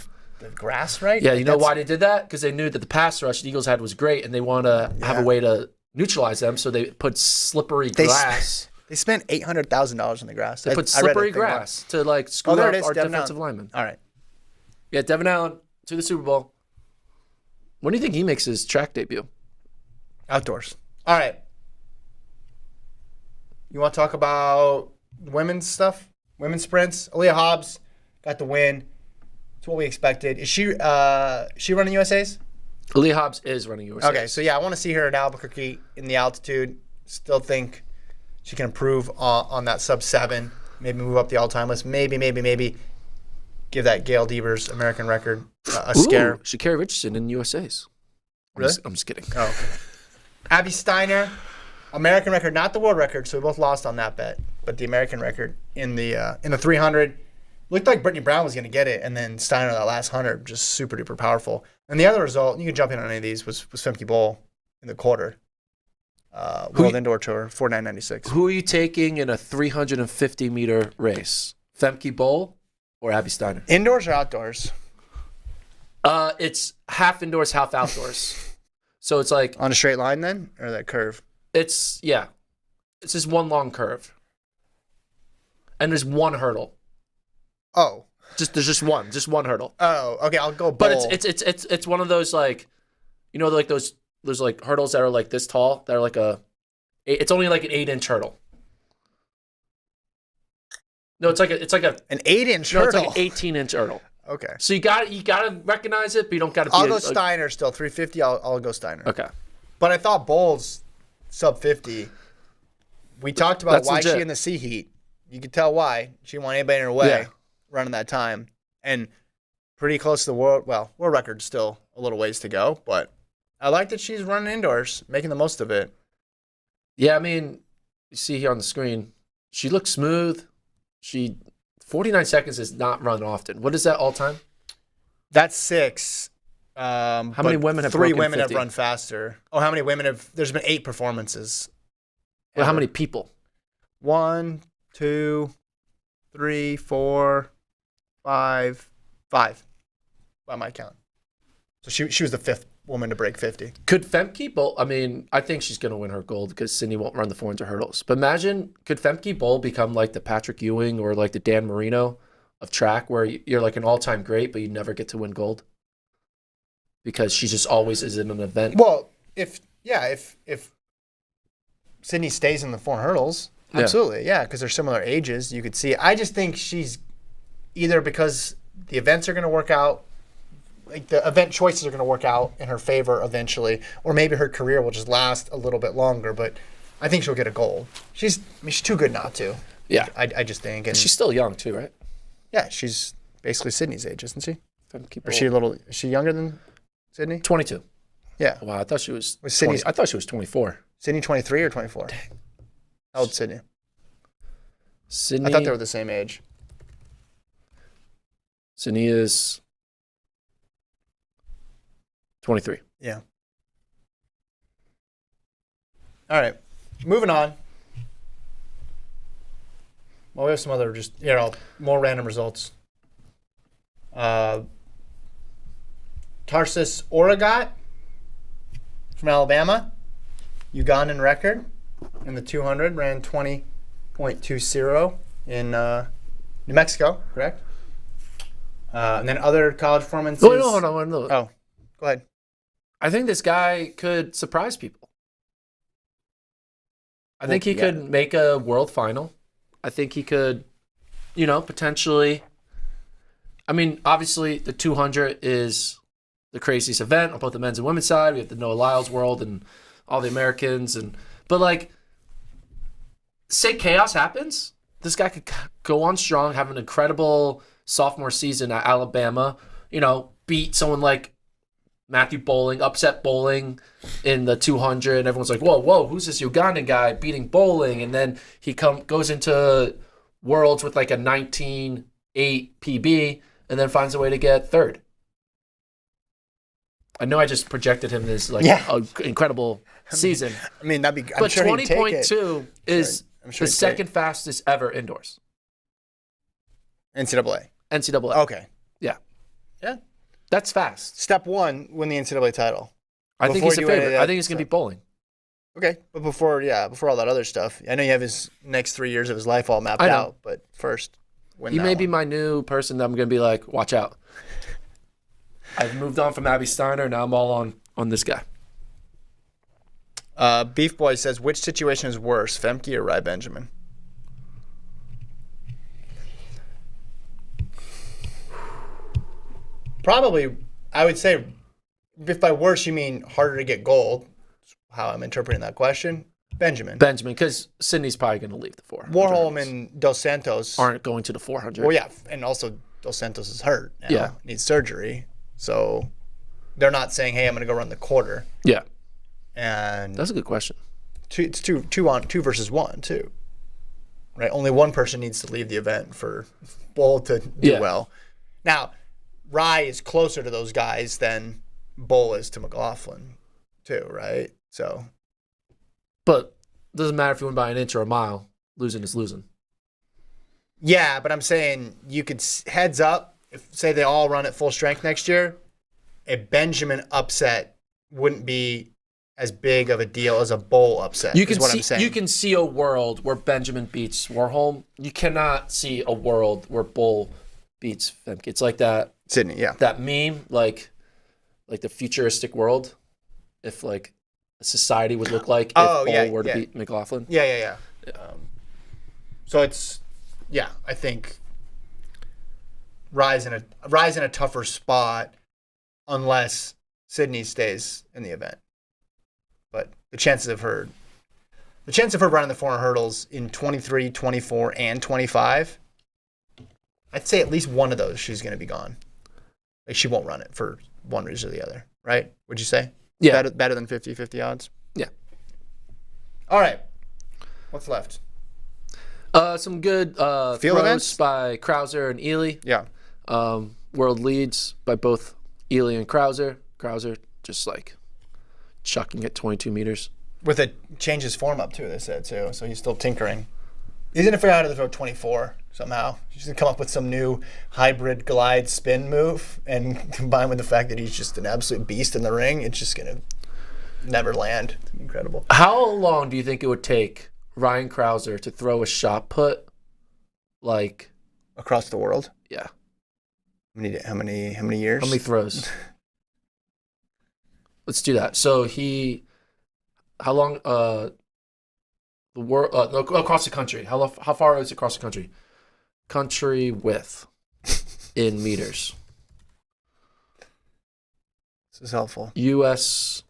grass right. Yeah, you know why they did that? Because they knew that the pass rush the Eagles had was great, and they wanted to have a way to neutralize them. So they put slippery grass. They spent $800,000 on the grass. They put slippery grass to like screw up our defensive linemen. All right. Yeah, Devin Allen to the Super Bowl. When do you think he makes his track debut? Outdoors. All right. You want to talk about women's stuff? Women's sprints? Aaliyah Hobbs got the win. It's what we expected. Is she running USA's? Aaliyah Hobbs is running USA's. Okay, so yeah, I want to see her in Albuquerque in the altitude. Still think she can improve on that sub-7. Maybe move up the all-time list. Maybe give that Gail Devers American record a scare. Sha'Carri Richardson in USA's. Really? I'm just kidding. Oh. Abby Steiner, American record, not the world record, so we both lost on that bet, but the American record in the 300. Looked like Brittany Brown was going to get it, and then Steiner, that last 100, just super duper powerful. And the other result, you can jump in on any of these, was Femke Bowl in the quarter. World Indoor Tour, 49.96. Who are you taking in a 350-meter race? Femke Bowl or Abby Steiner? Indoors or outdoors? It's half indoors, half outdoors. So it's like On a straight line then, or that curve? it's just one long curve, and there's one hurdle. Oh. There's just one hurdle. Oh, okay, I'll go bowl. But it's one of those like, like those like hurdles that are like this tall. That are like it's only like an 8-inch hurdle. No, it's like an 8-inch no, hurdle. it's like an 18-inch hurdle. Okay. So you gotta recognize it, but you don't gotta. I'll go Steiner still. 350. I'll go Steiner. Okay. But I thought Bowles sub 50. We talked about That's why legit. she in the sea heat. You could tell why. She didn't want anybody in her way Yeah. running that time. And pretty close to the world record, still a little ways to go. But I like that she's running indoors, making the most of it. Yeah, I mean, you see here on the screen, she looks smooth. 49 seconds is not run often. What is that all time? That's 6. How many women have 3 broken women 50? have run faster. Oh, how many women have? There's been 8 performances. Well, how ever. many people? 1, 2, 3, 4, 5. By my count. So she was the 5th woman to break 50. Could Femke Bowl? I mean, I think she's going to win her gold because Sydney won't run the 400 hurdles. But imagine, could Femke Bowl become like the Patrick Ewing or like the Dan Marino of track, where you're like an all-time great, but you never get to win gold because she just always is in an event. Well, if Sydney stays in the 4 hurdles, absolutely, yeah, because they're similar ages. You could see it. I just think she's either because the events are going to work out, like the event choices are going to work out in her favor eventually, or maybe her career will just last a little bit longer. But I think she'll get a gold. She's too good not to. Yeah. I just think. And She's still young too, right? yeah, she's basically Sydney's age, isn't she? Femke Or is she younger than Sydney? 22. Yeah. Wow, I thought she was. Was 20, Sydney's- I thought she was 24. Sydney 23 or 24? Dang. How old's Sydney? Sydney. I thought they were the same age. Sydney is 23. Yeah. All right. Moving on. Well, we have some other just, more random results. Tarsus Oregot from Alabama, Ugandan record in the 200, ran 20.20 in New Mexico, correct? And then other college performances. Oh, no, hold on. No. Oh, go ahead. I think this guy could surprise people. I think he could make a world final. I think he could, potentially. I mean, obviously, the 200 is the craziest event on both the men's and women's side. We have the Noah Lyles world and all the Americans. But say chaos happens, this guy could go on strong, have an incredible sophomore season at Alabama, beat someone like Matthew Bowling, upset Bowling in the 200. And everyone's like, whoa, who's this Ugandan guy beating Bowling? And then he goes into Worlds with like a 19.8 PB and then finds a way to get third. I know I just projected him as an incredible season. I mean, that'd be. I'm but sure 20.2 is the second fastest ever indoors. NCAA. Okay. Yeah. Yeah. That's fast. Step one, win the NCAA title. I think he's a favorite. I think he's going to be Bowling. Okay. But before all that other stuff, I know you have his next 3 years of his life all mapped out, but first, win that He may be one. my new person that I'm going to be like, watch out. I've moved on from Abby Steiner. Now I'm all on this guy. Beef Boy says, which situation is worse, Femke or Rai Benjamin? Probably, I would say, if by worse you mean harder to get gold, how I'm interpreting that question, Benjamin, because Sydney's probably going to leave the 400. Warholm and Dos Santos aren't going to the 400. Well, yeah, and also Dos Santos is hurt now. Yeah. Needs surgery. So they're not saying, hey, I'm going to go run the quarter. Yeah. And that's a good question. It's two versus one, too. Right? Only one person needs to leave the event for Bull to do well. Now, Rye is closer to those guys than Bull is to McLaughlin, too, right? So, but it doesn't matter if you win by an inch or a mile. Losing is losing. Yeah, but I'm saying you could heads up. If say they all run at full strength next year, a Benjamin upset wouldn't be as big of a deal as a Bull upset. You can is what see, I'm saying. You can see a world where Benjamin beats Warholm. You cannot see a world where Bull beats Femke. It's like that. Sydney, yeah. That meme, like the futuristic world, if like a society would look like if Bull were to beat McLaughlin. Yeah. So it's, I think Rye's in a tougher spot unless Sydney stays in the event. But the chances of her running the 400 hurdles in 23, 24, and 25, I'd say at least one of those she's going to be gone. Like she won't run it for one reason or the other, right? Would you say? Yeah. Better than 50-50 odds? Yeah. All right. What's left? Some good Field throws events by Krauser and Ely. Yeah. World leads by both Ely and Krauser. Krauser just like chucking it 22 meters. With a change his form up too, they said too. So he's still tinkering. He's gonna figure out how to throw 24 somehow. He's gonna come up with some new hybrid glide spin move, and combined with the fact that he's just an absolute beast in the ring, it's just gonna never land. It's incredible. How long do you think it would take Ryan Krauser to throw a shot put like across the world? Yeah. How many years? How many throws? Let's do that. So how long the world across the country. How far is it across the country? Country width in meters. This is helpful. US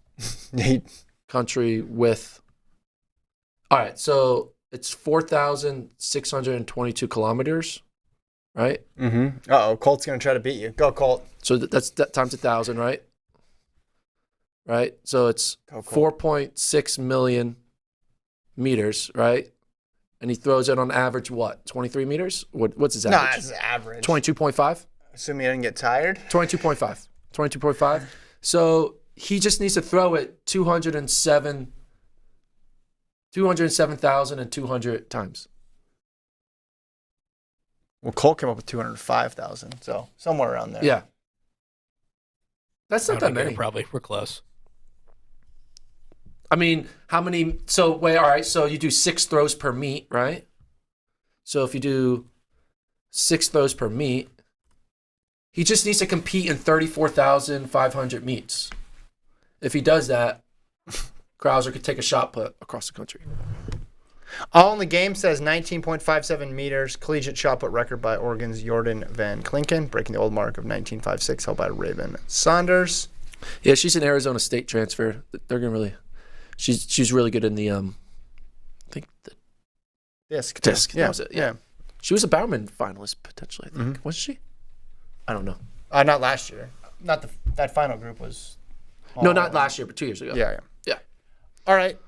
country width. All right, so it's 4,622 kilometers, right? Mm-hmm. Uh-oh, Colt's going to try to beat you. Go, Colt. So that's times 1,000, right? Right? So it's 4.6 million meters, right? And he throws it on average, what, 23 meters? What's his average? No, that's average. 22.5? Assuming he doesn't get tired? 22.5. 22.5. So he just needs to throw it 207,200 times. Well, Colt came up with 205,000, so somewhere around there. Yeah. That's not that many. Probably. We're close. I mean, how many? So, wait, all right. So you do 6 throws per meet, right? So if you do 6 throws per meet, He just needs to compete in 34,500 meets. If he does that, Krauser could take a shot put across the country. All in the Game says 19.57 meters, collegiate shot put record by Oregon's Jordan Van Klinken, breaking the old mark of 19.56 held by Raven Saunders. Yeah, she's an Arizona State transfer. They're gonna really, she's really good in the I think the Disc. disc. Yeah. That was it. Yeah. She was a Bowerman finalist potentially. I think wasn't she? I don't know. Not last year. Not that final group was. No, not last year, but 2 years ago. Yeah. Yeah. All right.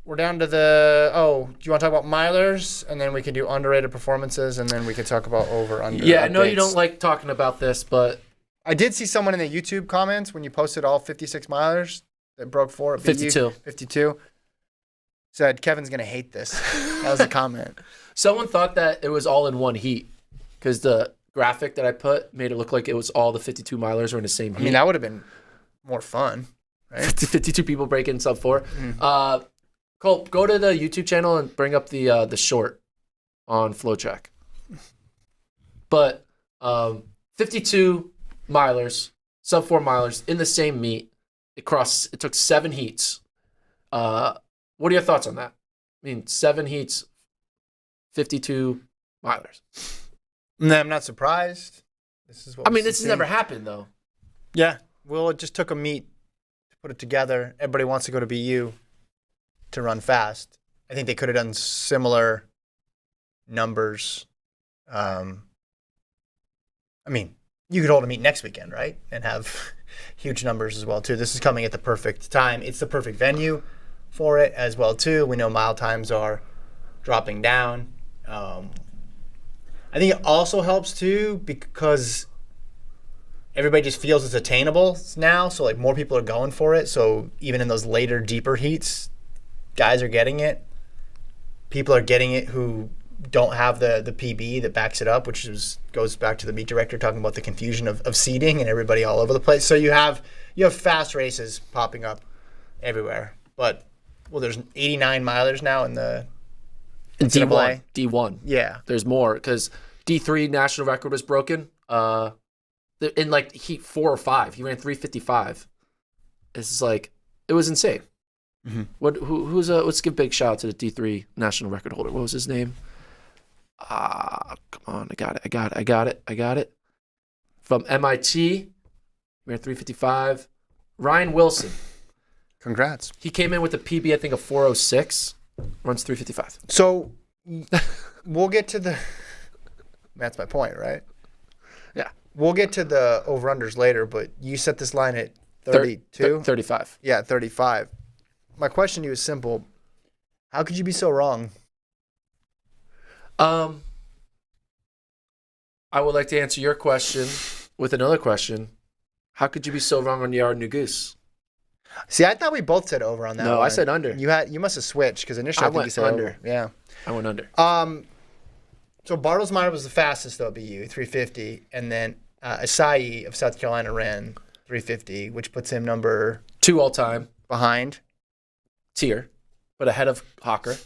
We're down to the. Oh, do you want to talk about milers, and then we can do underrated performances, and then we can talk about over/under. Yeah, I know you updates. don't like talking about this, but I did see someone in the YouTube comments when you posted all 56 milers that broke 4 at BU, 52. 52. Said Kevin's gonna hate this. That was a comment. someone thought that it was all in one heat because the graphic that I put made it look like it was all the 52 milers were in the same heat. I mean, that would have been more fun, right? 52 people breaking sub 4. Cole, go to the YouTube channel and bring up the short on FloTrack. But 52 milers, sub 4 milers in the same meet. It took 7 heats. What are your thoughts on that? I mean, 7 heats, 52 milers. No, I'm not surprised. This is what This has never happened though. Yeah. Well, it just took a meet to put it together. Everybody wants to go to BU to run fast. I think they could have done similar numbers. You could hold a meet next weekend, right? And have huge numbers as well, too. This is coming at the perfect time. It's the perfect venue for it as well, too. We know mile times are dropping down. I think it also helps, too, because everybody just feels it's attainable now. So, more people are going for it. So, even in those later, deeper heats, guys are getting it. People are getting it who don't have the PB that backs it up, which goes back to the meet director talking about the confusion of seeding and everybody all over the place. So you have fast races popping up everywhere. But there's 89 milers now in the NCAA. D1. Yeah, there's more because D3 national record was broken. In heat 4 or 5, he ran 3:55. It's it was insane. Mm-hmm. Let's give a big shout out to the D3 national record holder. What was his name? Come on, I got it. From MIT, ran 3:55. Ryan Wilson. Congrats. He came in with a PB, I think, of 4:06. Runs 3:55. So we'll get to the. That's my point, right? Yeah. We'll get to the over-unders later, but you set this line at 32? 35. Yeah, 35. My question to you is simple. How could you be so wrong? I would like to answer your question with another question. How could you be so wrong on Yard New Goose? See, I thought we both said over on that No, one. I said under. You must have switched because initially I think you said under. Over. Yeah. I went under. So Bartlesmeyer was the fastest though at BU, 350, and then Asai of South Carolina ran 350, which puts him number 2 all time behind tier, but ahead of Hawker.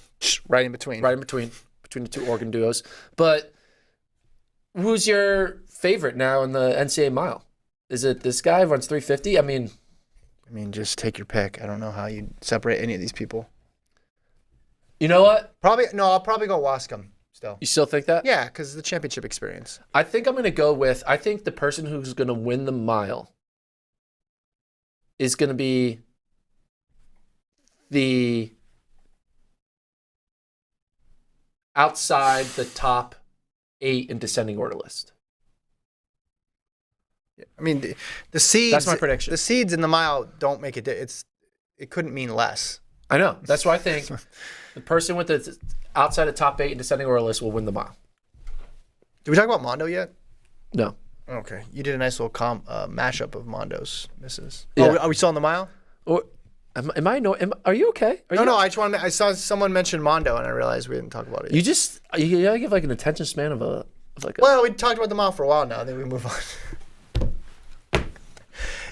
Right in between the 2 Oregon duos. But who's your favorite now in the NCAA mile? Is it this guy who runs 350? I mean, just take your pick. I don't know how you separate any of these people. You know what? I'll probably go Wascom still. You still think that? Yeah, because the championship experience. I think I'm going to go with, I think the person who's going to win the mile is going to be the outside the top 8 in descending order list. The seeds. That's my prediction. The seeds in the mile don't make it. It couldn't mean less. I know. That's why I think the person with the outside the top 8 in descending order list will win the mile. Did we talk about Mondo yet? No. Okay. You did a nice little mashup of Mondo's misses. Yeah. Are we still on the mile? Or are you okay? No. I saw someone mention Mondo and I realized we didn't talk about it yet. You gotta give an attention span of a. Well, we talked about the mile for a while now. Then we move on.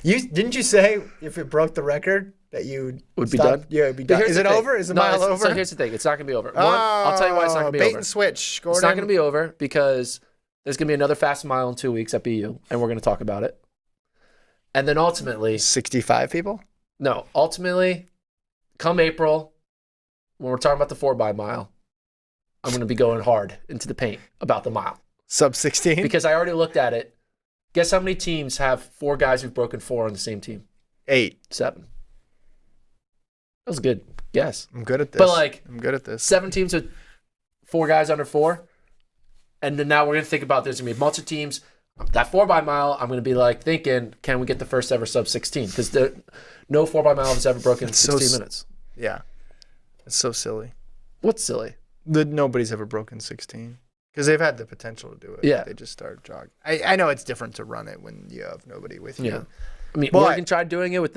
Didn't you say if it broke the record that you would be done? Yeah, it'd be done. Is it over? Is the mile over? So here's the thing. It's not gonna be over. One, I'll tell you why it's not gonna be over. Bait and switch, Gordon. It's not gonna be over because There's going to be another fast mile in 2 weeks at BU, and we're going to talk about it. And then ultimately, 65 people? ultimately, come April, when we're talking about the 4x mile, I'm going to be going hard into the paint about the mile. Sub 16? Because I already looked at it. Guess how many teams have 4 guys who've broken 4 on the same team? 8. 7. That was a good guess. I'm good at this. But I'm good at this. 7 teams with 4 guys under 4. And then now we're going to think about there's going to be a bunch of teams. That 4x mile, I'm going to be thinking, can we get the first ever sub 16? Because no 4x mile has ever broken 16 minutes. Yeah. It's so silly. What's silly? Nobody's ever broken 16. Because they've had the potential to do it. Yeah. They just start jogging. I know it's different to run it when you have nobody with you. Yeah. I mean, But- Morgan tried doing it with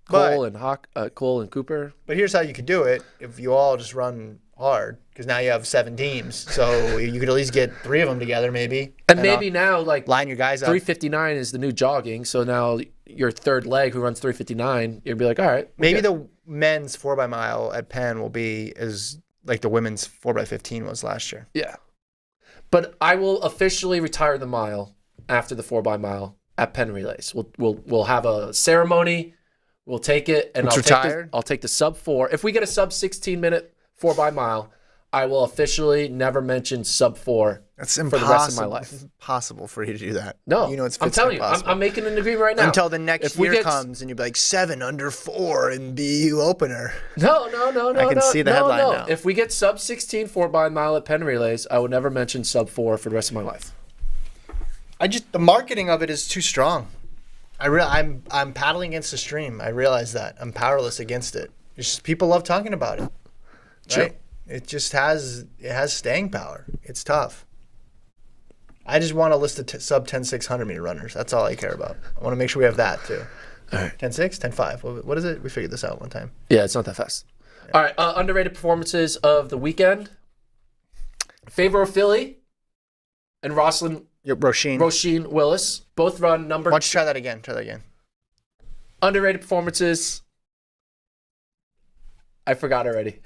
Cole and Cooper. But here's how you could do it if you all just run hard. Because now you have 7 teams. So you could at least get 3 of them together maybe. And maybe now, line your guys up. 359 is the new jogging. So now your third leg who runs 359, you'll be like, all right. Maybe the men's 4x mile at Penn will be as like the women's 4x15 was last year. Yeah. But I will officially retire the mile after the 4x mile at Penn Relays. We'll have a ceremony. We'll take it, and I'll take the sub 4. If we get a sub 16 minute 4x mile, I will officially never mention sub 4 That's for the rest of my life. It's impossible for you to do that. No, you know it's I'm telling you, I'm making an agreement right now. Until the next year comes and you'll be like 7 under 4 in BU opener. No. I can see the headline now. If we get sub 16 4x mile at Penn Relays, I would never mention sub 4 for the rest of my life. The marketing of it is too strong. I'm paddling against the stream. I realize that. I'm powerless against it. It's just, people love talking about it. Right? True. It just has staying power. It's tough. I just want a list of sub 10,600 meter runners. That's all I care about. I want to make sure we have that too. All right. 10.6, 10.5. What is it? We figured this out one time. Yeah, it's not that fast. Yeah. All right. Underrated performances of the weekend. Favor of Philly and Roisin Willis both run number. Why don't you try that again? Underrated performances. I forgot already.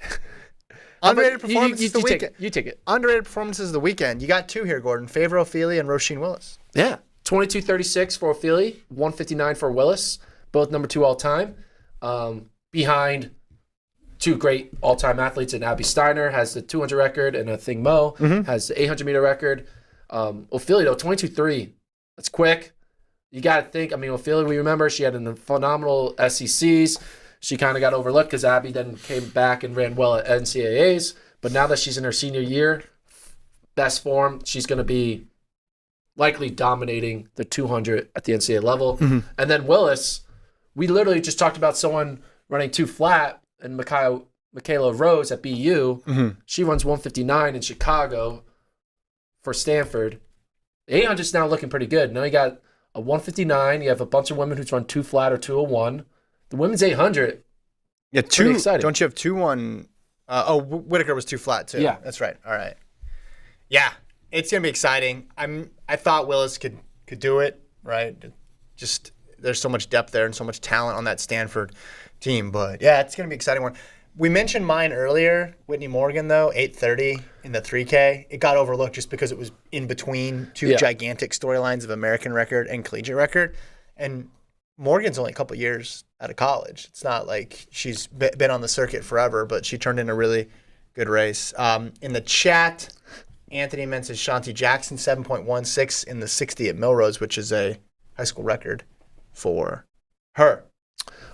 Underrated performances of the weekend. You take it. Underrated performances of the weekend. You got 2 here, Gordon. Favor Ophelia and Roisin Willis. Yeah. 22:36 for Ophelia, 1:59 for Willis, both number 2 all time. Behind 2 great all time athletes, and Abby Steiner has the 200 record, and Thing Mo has the 800 meter record. Ophelia, though, 22:3. That's quick. You got to think. I mean, Ophelia, we remember she had a phenomenal SECs. She kind of got overlooked because Abby then came back and ran well at NCAAs. But now that she's in her senior year, best form, she's going to be likely dominating the 200 at the NCAA level. And then Willis, we literally just talked about someone running 2 flat, and Michaela Rose at BU. She runs 159 in Chicago for Stanford. The 800 is now looking pretty good. Now you got a 159. You have a bunch of women who's run 2 flat or 201. The women's 800. Yeah, 2. Pretty exciting. Don't you have 2-1? Whitaker was 2 flat too. Yeah, that's right. All right. Yeah, it's gonna be exciting. I thought Willis could do it. Right. Just there's so much depth there and so much talent on that Stanford team. But yeah, it's gonna be an exciting one. We mentioned mine earlier, Whitney Morgan though, 8:30 in the 3K. It got overlooked just because it was in between 2 gigantic storylines of American record and collegiate record, and Morgan's only a couple years out of college. It's not like she's been on the circuit forever, but she turned in a really good race. In the chat, Anthony mentions Shanti Jackson, 7.16 in the 60 at Millrose, which is a high school record for her.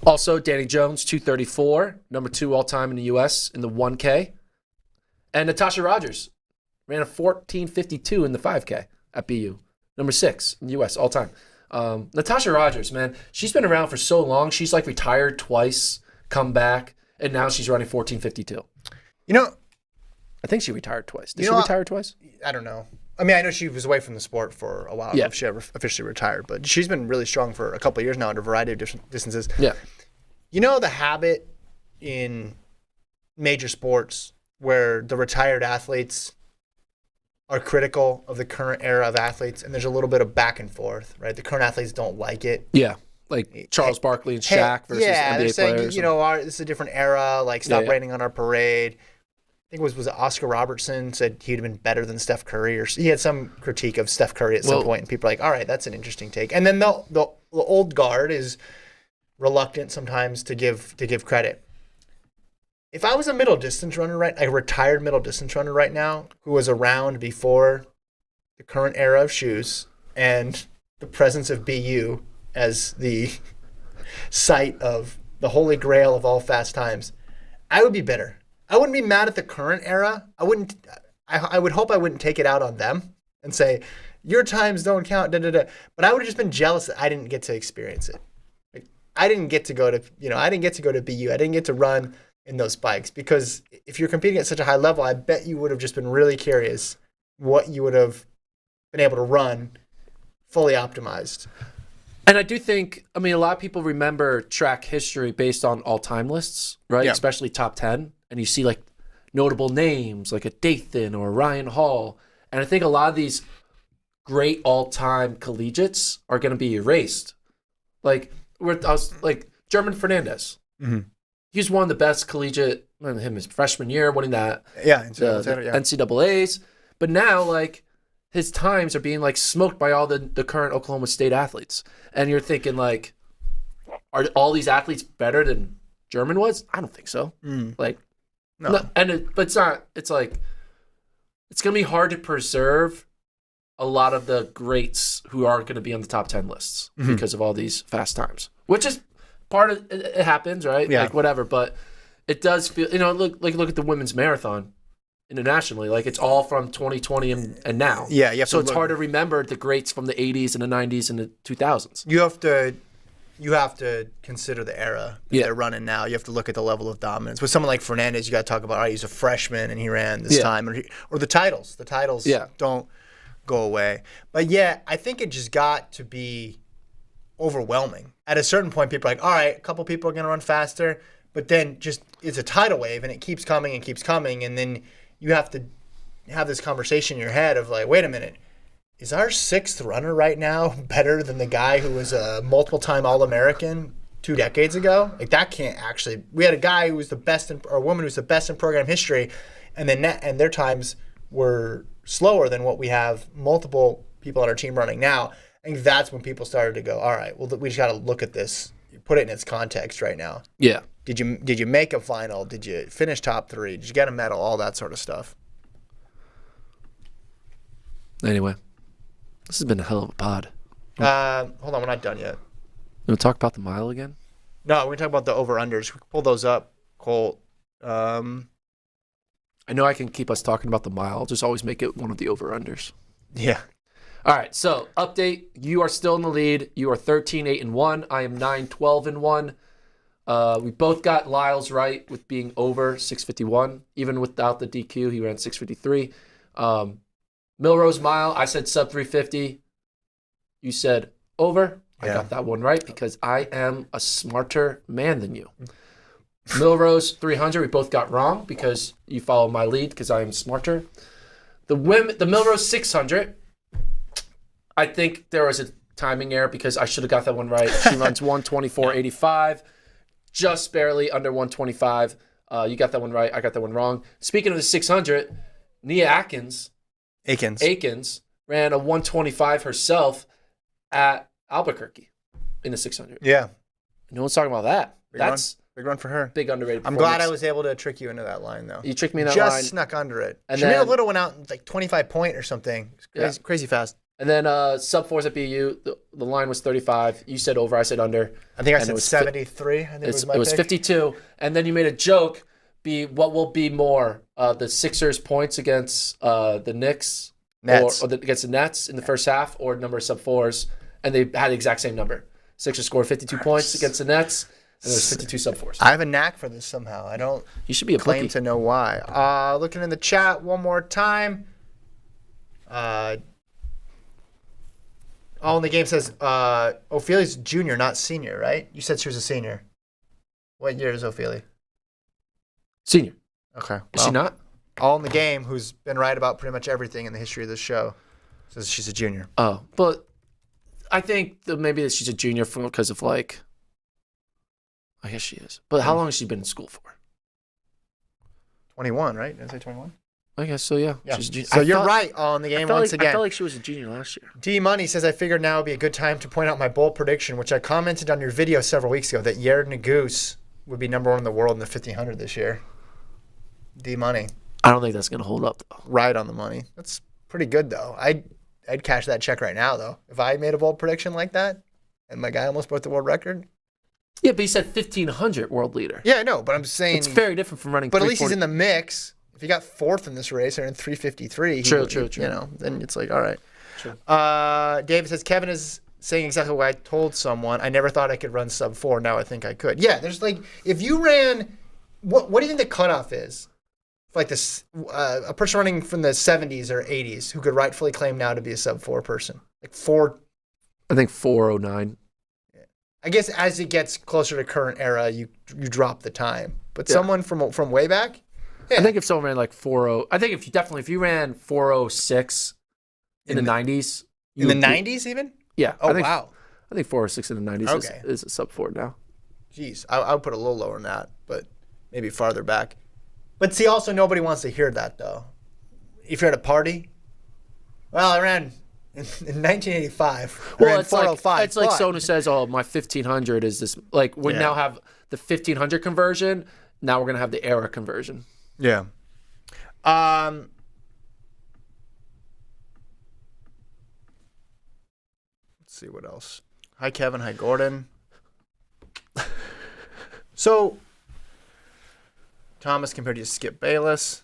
Also, Danny Jones, 234, number 2 all-time in the U.S. in the 1K. And Natasha Rogers ran a 14:52 in the 5K at BU, number 6 in the U.S. all-time. Natasha Rogers, man, she's been around for so long. She's retired twice, come back, and now she's running 14:52. I think she retired twice. Did she retire twice? I don't know. I mean, I know she was away from the sport for a while. I don't know if she ever officially retired, but she's been really strong for a couple of years now at a variety of different distances. Yeah. The habit in major sports where the retired athletes are critical of the current era of athletes, and there's a little bit of back and forth, right? The current athletes don't like it. Yeah, like Charles Barkley and Shaq versus NBA they're saying, players. this is a different era. Stop raining on our parade. think it was it Oscar Robertson said he'd have been better than Steph Curry, or he had some critique of Steph Curry at some point, and people are like, all right, that's an interesting take. And then the old guard is reluctant sometimes to give credit. If I was a middle distance runner, a retired middle distance runner right now, who was around before the current era of shoes and the presence of BU as the site of the holy grail of all fast times, I would be bitter. I wouldn't be mad at the current era. I would hope I wouldn't take it out on them and say, your times don't count, But I would have just been jealous that I didn't get to experience it. Like, I didn't get to go to BU. I didn't get to run in those bikes, because if you're competing at such a high level, I bet you would have just been really curious what you would have been able to run fully optimized. And I do think, a lot of people remember track history based on all-time lists, right? Yeah. Especially top 10. And you see like notable names like a Dathan or Ryan Hall. And I think a lot of these great all-time collegiates are going to be erased. Like, German Fernandez. Mm-hmm. He's one of the best collegiate, his freshman year, winning that NCAAs. But now, like, his times are being like smoked by all the current Oklahoma State athletes. And you're thinking, like, are all these athletes better than German was? I don't think so. Like, no. But it's not. It's like, it's going to be hard to preserve a lot of the greats who aren't going to be on the top 10 lists because of all these fast times, which is part of it. It happens, right? Yeah. Like, whatever. But it does feel, look at the women's marathon internationally. Like, it's all from 2020 and now. Yeah. So it's hard to remember the greats from the 80s and the 90s and the 2000s. You have to consider the era that they're running now. You have to look at the level of dominance. With someone like Fernandez, you got to talk about, all right, he's a freshman and he ran this time. Or the titles. The titles don't go away. But yeah, I think it just got to be overwhelming. At a certain point, people are like, all right, a couple people are going to run faster. But then just it's a tidal wave and it keeps coming and keeps coming. And then you have to have this conversation in your head of like, wait a minute. Is our sixth runner right now better than the guy who was a multiple-time All-American 2 decades ago? Like, that can't actually. We had a guy who was the best, or a woman who was the best in program history, and their times were slower than what we have multiple people on our team running now. I think that's when people started to go, all right, well, we just got to look at this, put it in its context right now. Yeah. Did you make a final? Did you finish top 3? Did you get a medal? All that sort of stuff. Anyway. This has been a hell of a pod. Hold on, we're not done yet. You want to talk about the mile again? No, we're going to talk about the over-unders. We can pull those up, Colt. I know I can keep us talking about the mile. I'll just always make it one of the over-unders. Yeah. All right, so update. You are still in the lead. You are 13-8-1. I am 9-12-1. We both got Lyles right with being over 651. Even without the DQ, he ran 653. Millrose mile, I said sub 350. You said over. Yeah. I got that one right because I am a smarter man than you. Millrose 300, we both got wrong because you follow my lead because I am smarter. The Millrose 600, I think there was a timing error because I should have got that one right. She runs 124.85, just barely under 125. You got that one right. I got that one wrong. Speaking of the 600, Nia Akins ran a 125 herself at Albuquerque in the 600. Yeah. No one's talking about that. Big run for her. Big underrated I'm glad I was able to trick you into that line, though. You tricked me in that line. Just snuck under it. And Shamina Little went out like 25 point or something. Crazy fast. And then sub 4s at BU, the line was 35. You said over, I said under. I think I said 73. I think it was 52. And then you made a joke. What will be more, the Sixers points against the Knicks Nets. or against the Nets in the first half, or number of sub 4s, and they had the exact same number. Sixers scored 52 points against the Nets, and there's 52 sub 4s. I have a knack for this somehow. I don't. You should be a claim bookie. to know why. Looking in the chat one more time. All in the game says Ophelia's junior, not senior, right? You said she was a senior. What year is Ophelia? Senior. Okay. Is she not? All in the game, who's been right about pretty much everything in the history of this show, says she's a junior. Oh, but I think that maybe she's a junior because of like, I guess she is. But how long has she been in school for? 21, right? Did I say 21? I guess so, yeah. Yeah. She's So you're right on the game once again. I felt like she was a junior last year. D Money says, I figured now would be a good time to point out my bold prediction, which I commented on your video several weeks ago, that Yared Naguse would be number 1 in the world in the 1500 this year. D Money. I don't think that's going to hold up, though. Right on the money. That's pretty good, though. I'd cash that check right now, though. If I made a bold prediction like that and my guy almost broke the world record. Yeah, but he said 1,500 world leader. Yeah, I know, but I'm saying. It's very different from running. But at least he's in the mix. If he got 4th in this race or in 353, True. You know, then it's like, all right. True. David says, Kevin is saying exactly what I told someone. I never thought I could run sub 4. Now I think I could. Yeah, there's like, if you ran, what do you think the cutoff is? Like this, a person running from the 70s or 80s who could rightfully claim now to be a sub 4 person. Like 4. I think 409. I guess as it gets closer to current era, you drop the time. But someone from way back. Yeah. I think if someone ran like 40, I think if you ran 406 in the 90s. In the 90s even? Yeah. Oh, wow. I think 406 in the 90s is a sub 4 now. Jeez. I would put a little lower than that, but maybe farther back. But see, also nobody wants to hear that, though. If you're at a party, well, I ran in 1985. Well, it's like someone who says, "Oh, my 1500 is this." Like we now have the 1500 conversion. Now we're gonna have the era conversion. Yeah. Let's see what else. Hi, Kevin. Hi, Gordon. So, Thomas compared to Skip Bayless.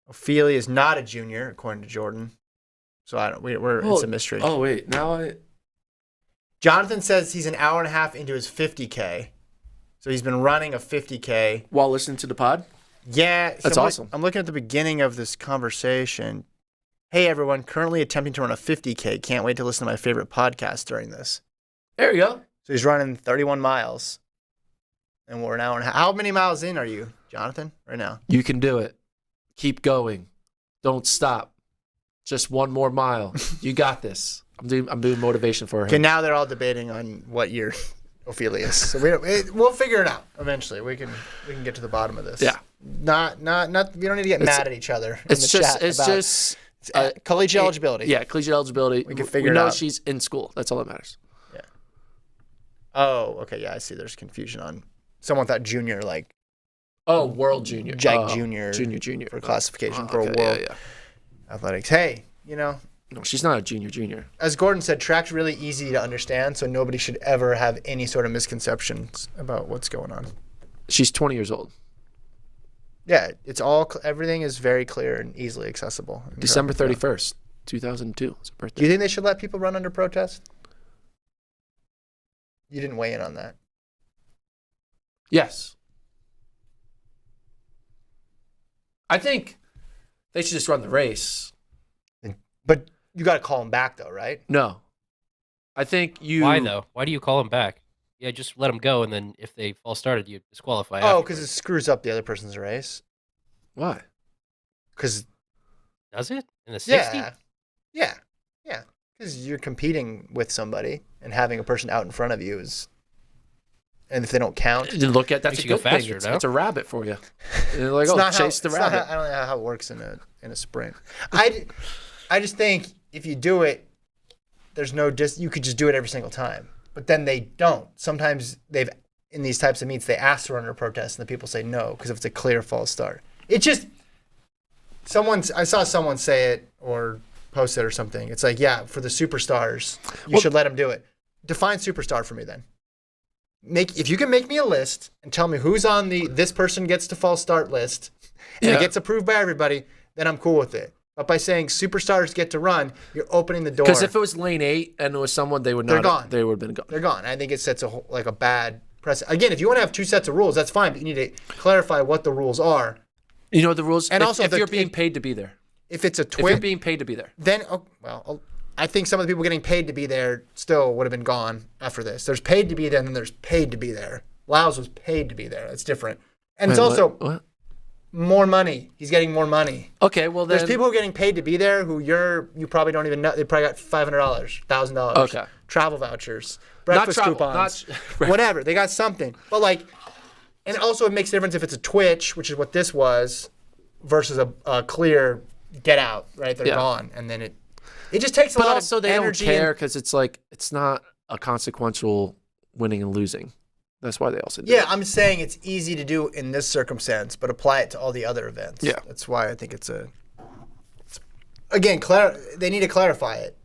Ophelia is not a junior, according to Jordan. So it's a mystery. Oh wait, now Jonathan says he's an hour and a half into his 50K. So he's been running a 50K. While listening to the pod? Yeah. That's awesome. I'm looking at the beginning of this conversation. Hey, everyone. Currently attempting to run a 50K. Can't wait to listen to my favorite podcast during this. There you go. So he's running 31 miles. And we're an hour and a half. How many miles in are you, Jonathan, right now? You can do it. Keep going. Don't stop. Just one more mile. You got this. I'm doing motivation for him. Okay, now they're all debating on what year Ophelia is. So we'll figure it out eventually. We can get to the bottom of this. Yeah. Not. We don't need to get mad at each other. It's just collegiate eligibility. Yeah, collegiate eligibility. We can figure it out. We know she's in school. That's all that matters. Yeah. Oh, okay. Yeah, I see. There's confusion on someone thought junior, like. Oh, world junior. Junior. Junior. For classification for okay, world yeah. athletics. Hey, No, she's not a junior. As Gordon said, track's really easy to understand, so nobody should ever have any sort of misconceptions about what's going on. She's 20 years old. Yeah, everything is very clear and easily accessible. December 31st, 2002. It's her birthday. Do you think they should let people run under protest? You didn't weigh in on that. Yes. I think they should just run the race. But you got to call them back, though, right? No. I think you... Why, though? Why do you call them back? Yeah, just let them go, and then if they fall started, you disqualify. Oh, because it screws up the other person's race. Why? Because... Does it? In the 60? Yeah. Because you're competing with somebody, and having a person out in front of you is... And if they don't count... Look at that's Makes a you good go faster, thing. no? It's a rabbit for you. You're like, chase the rabbit. I don't know how it works in a sprint. I just think if you do it, there's no you could just do it every single time. But then they don't. Sometimes in these types of meets, they ask to run under protest, and the people say no because if it's a clear false start. It just I saw someone say it or post it or something. It's like, yeah, for the superstars, you should let them do it. Define superstar for me then. If you can make me a list and tell me who's on this person gets to false start list and it gets approved by everybody, then I'm cool with it. But by saying superstars get to run, you're opening the door. Because if it was lane 8 and it was someone, they're gone. They would have been gone. They're gone. I think it sets a bad precedent. Again, if you want to have 2 sets of rules, that's fine, but you need to clarify what the rules are. You know the rules. And also, if you're being paid to be there. If it's a if you're being paid to be there, then I think some of the people getting paid to be there still would have been gone after this. There's paid to be there, and then there's paid to be there. Lyles was paid to be there. That's different. And it's also more money. He's getting more money. Okay, well then. There's people who are getting paid to be there who you probably don't even know. They probably got $500, $1,000. Okay. Travel vouchers, breakfast coupons, whatever. They got something. But And also it makes a difference if it's a twitch, which is what this was, versus a clear get out, right? They're gone. And then it just takes a lot of energy. But also they don't care because it's like, it's not a consequential winning and losing. That's why they also do it. I'm saying it's easy to do in this circumstance, but apply it to all the other events. Yeah. That's why I think again, they need to clarify it.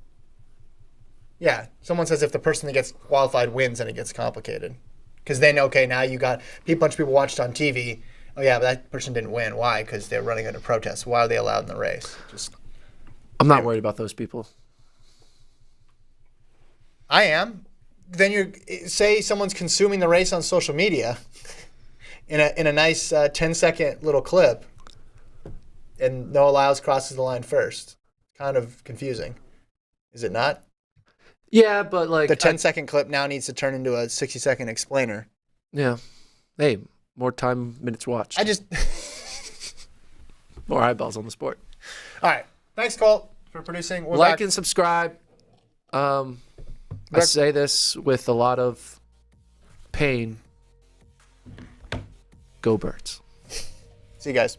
Yeah. Someone says if the person that gets qualified wins, then it gets complicated. Because then, okay, now you got a bunch of people watched on TV. Oh, yeah, but that person didn't win. Why? Because they're running under protest. Why are they allowed in the race? I'm not worried about those people. I am. Then say someone's consuming the race on social media in a nice 10-second little clip, and Noah Lyles crosses the line first. Kind of confusing, is it not? Yeah, but like the 10-second clip now needs to turn into a 60-second explainer. Yeah. Hey, more time minutes watched. More eyeballs on the sport. All right. Thanks, Colt, for producing. We're like back. and subscribe. I say this with a lot of pain. Go Birds. See you guys.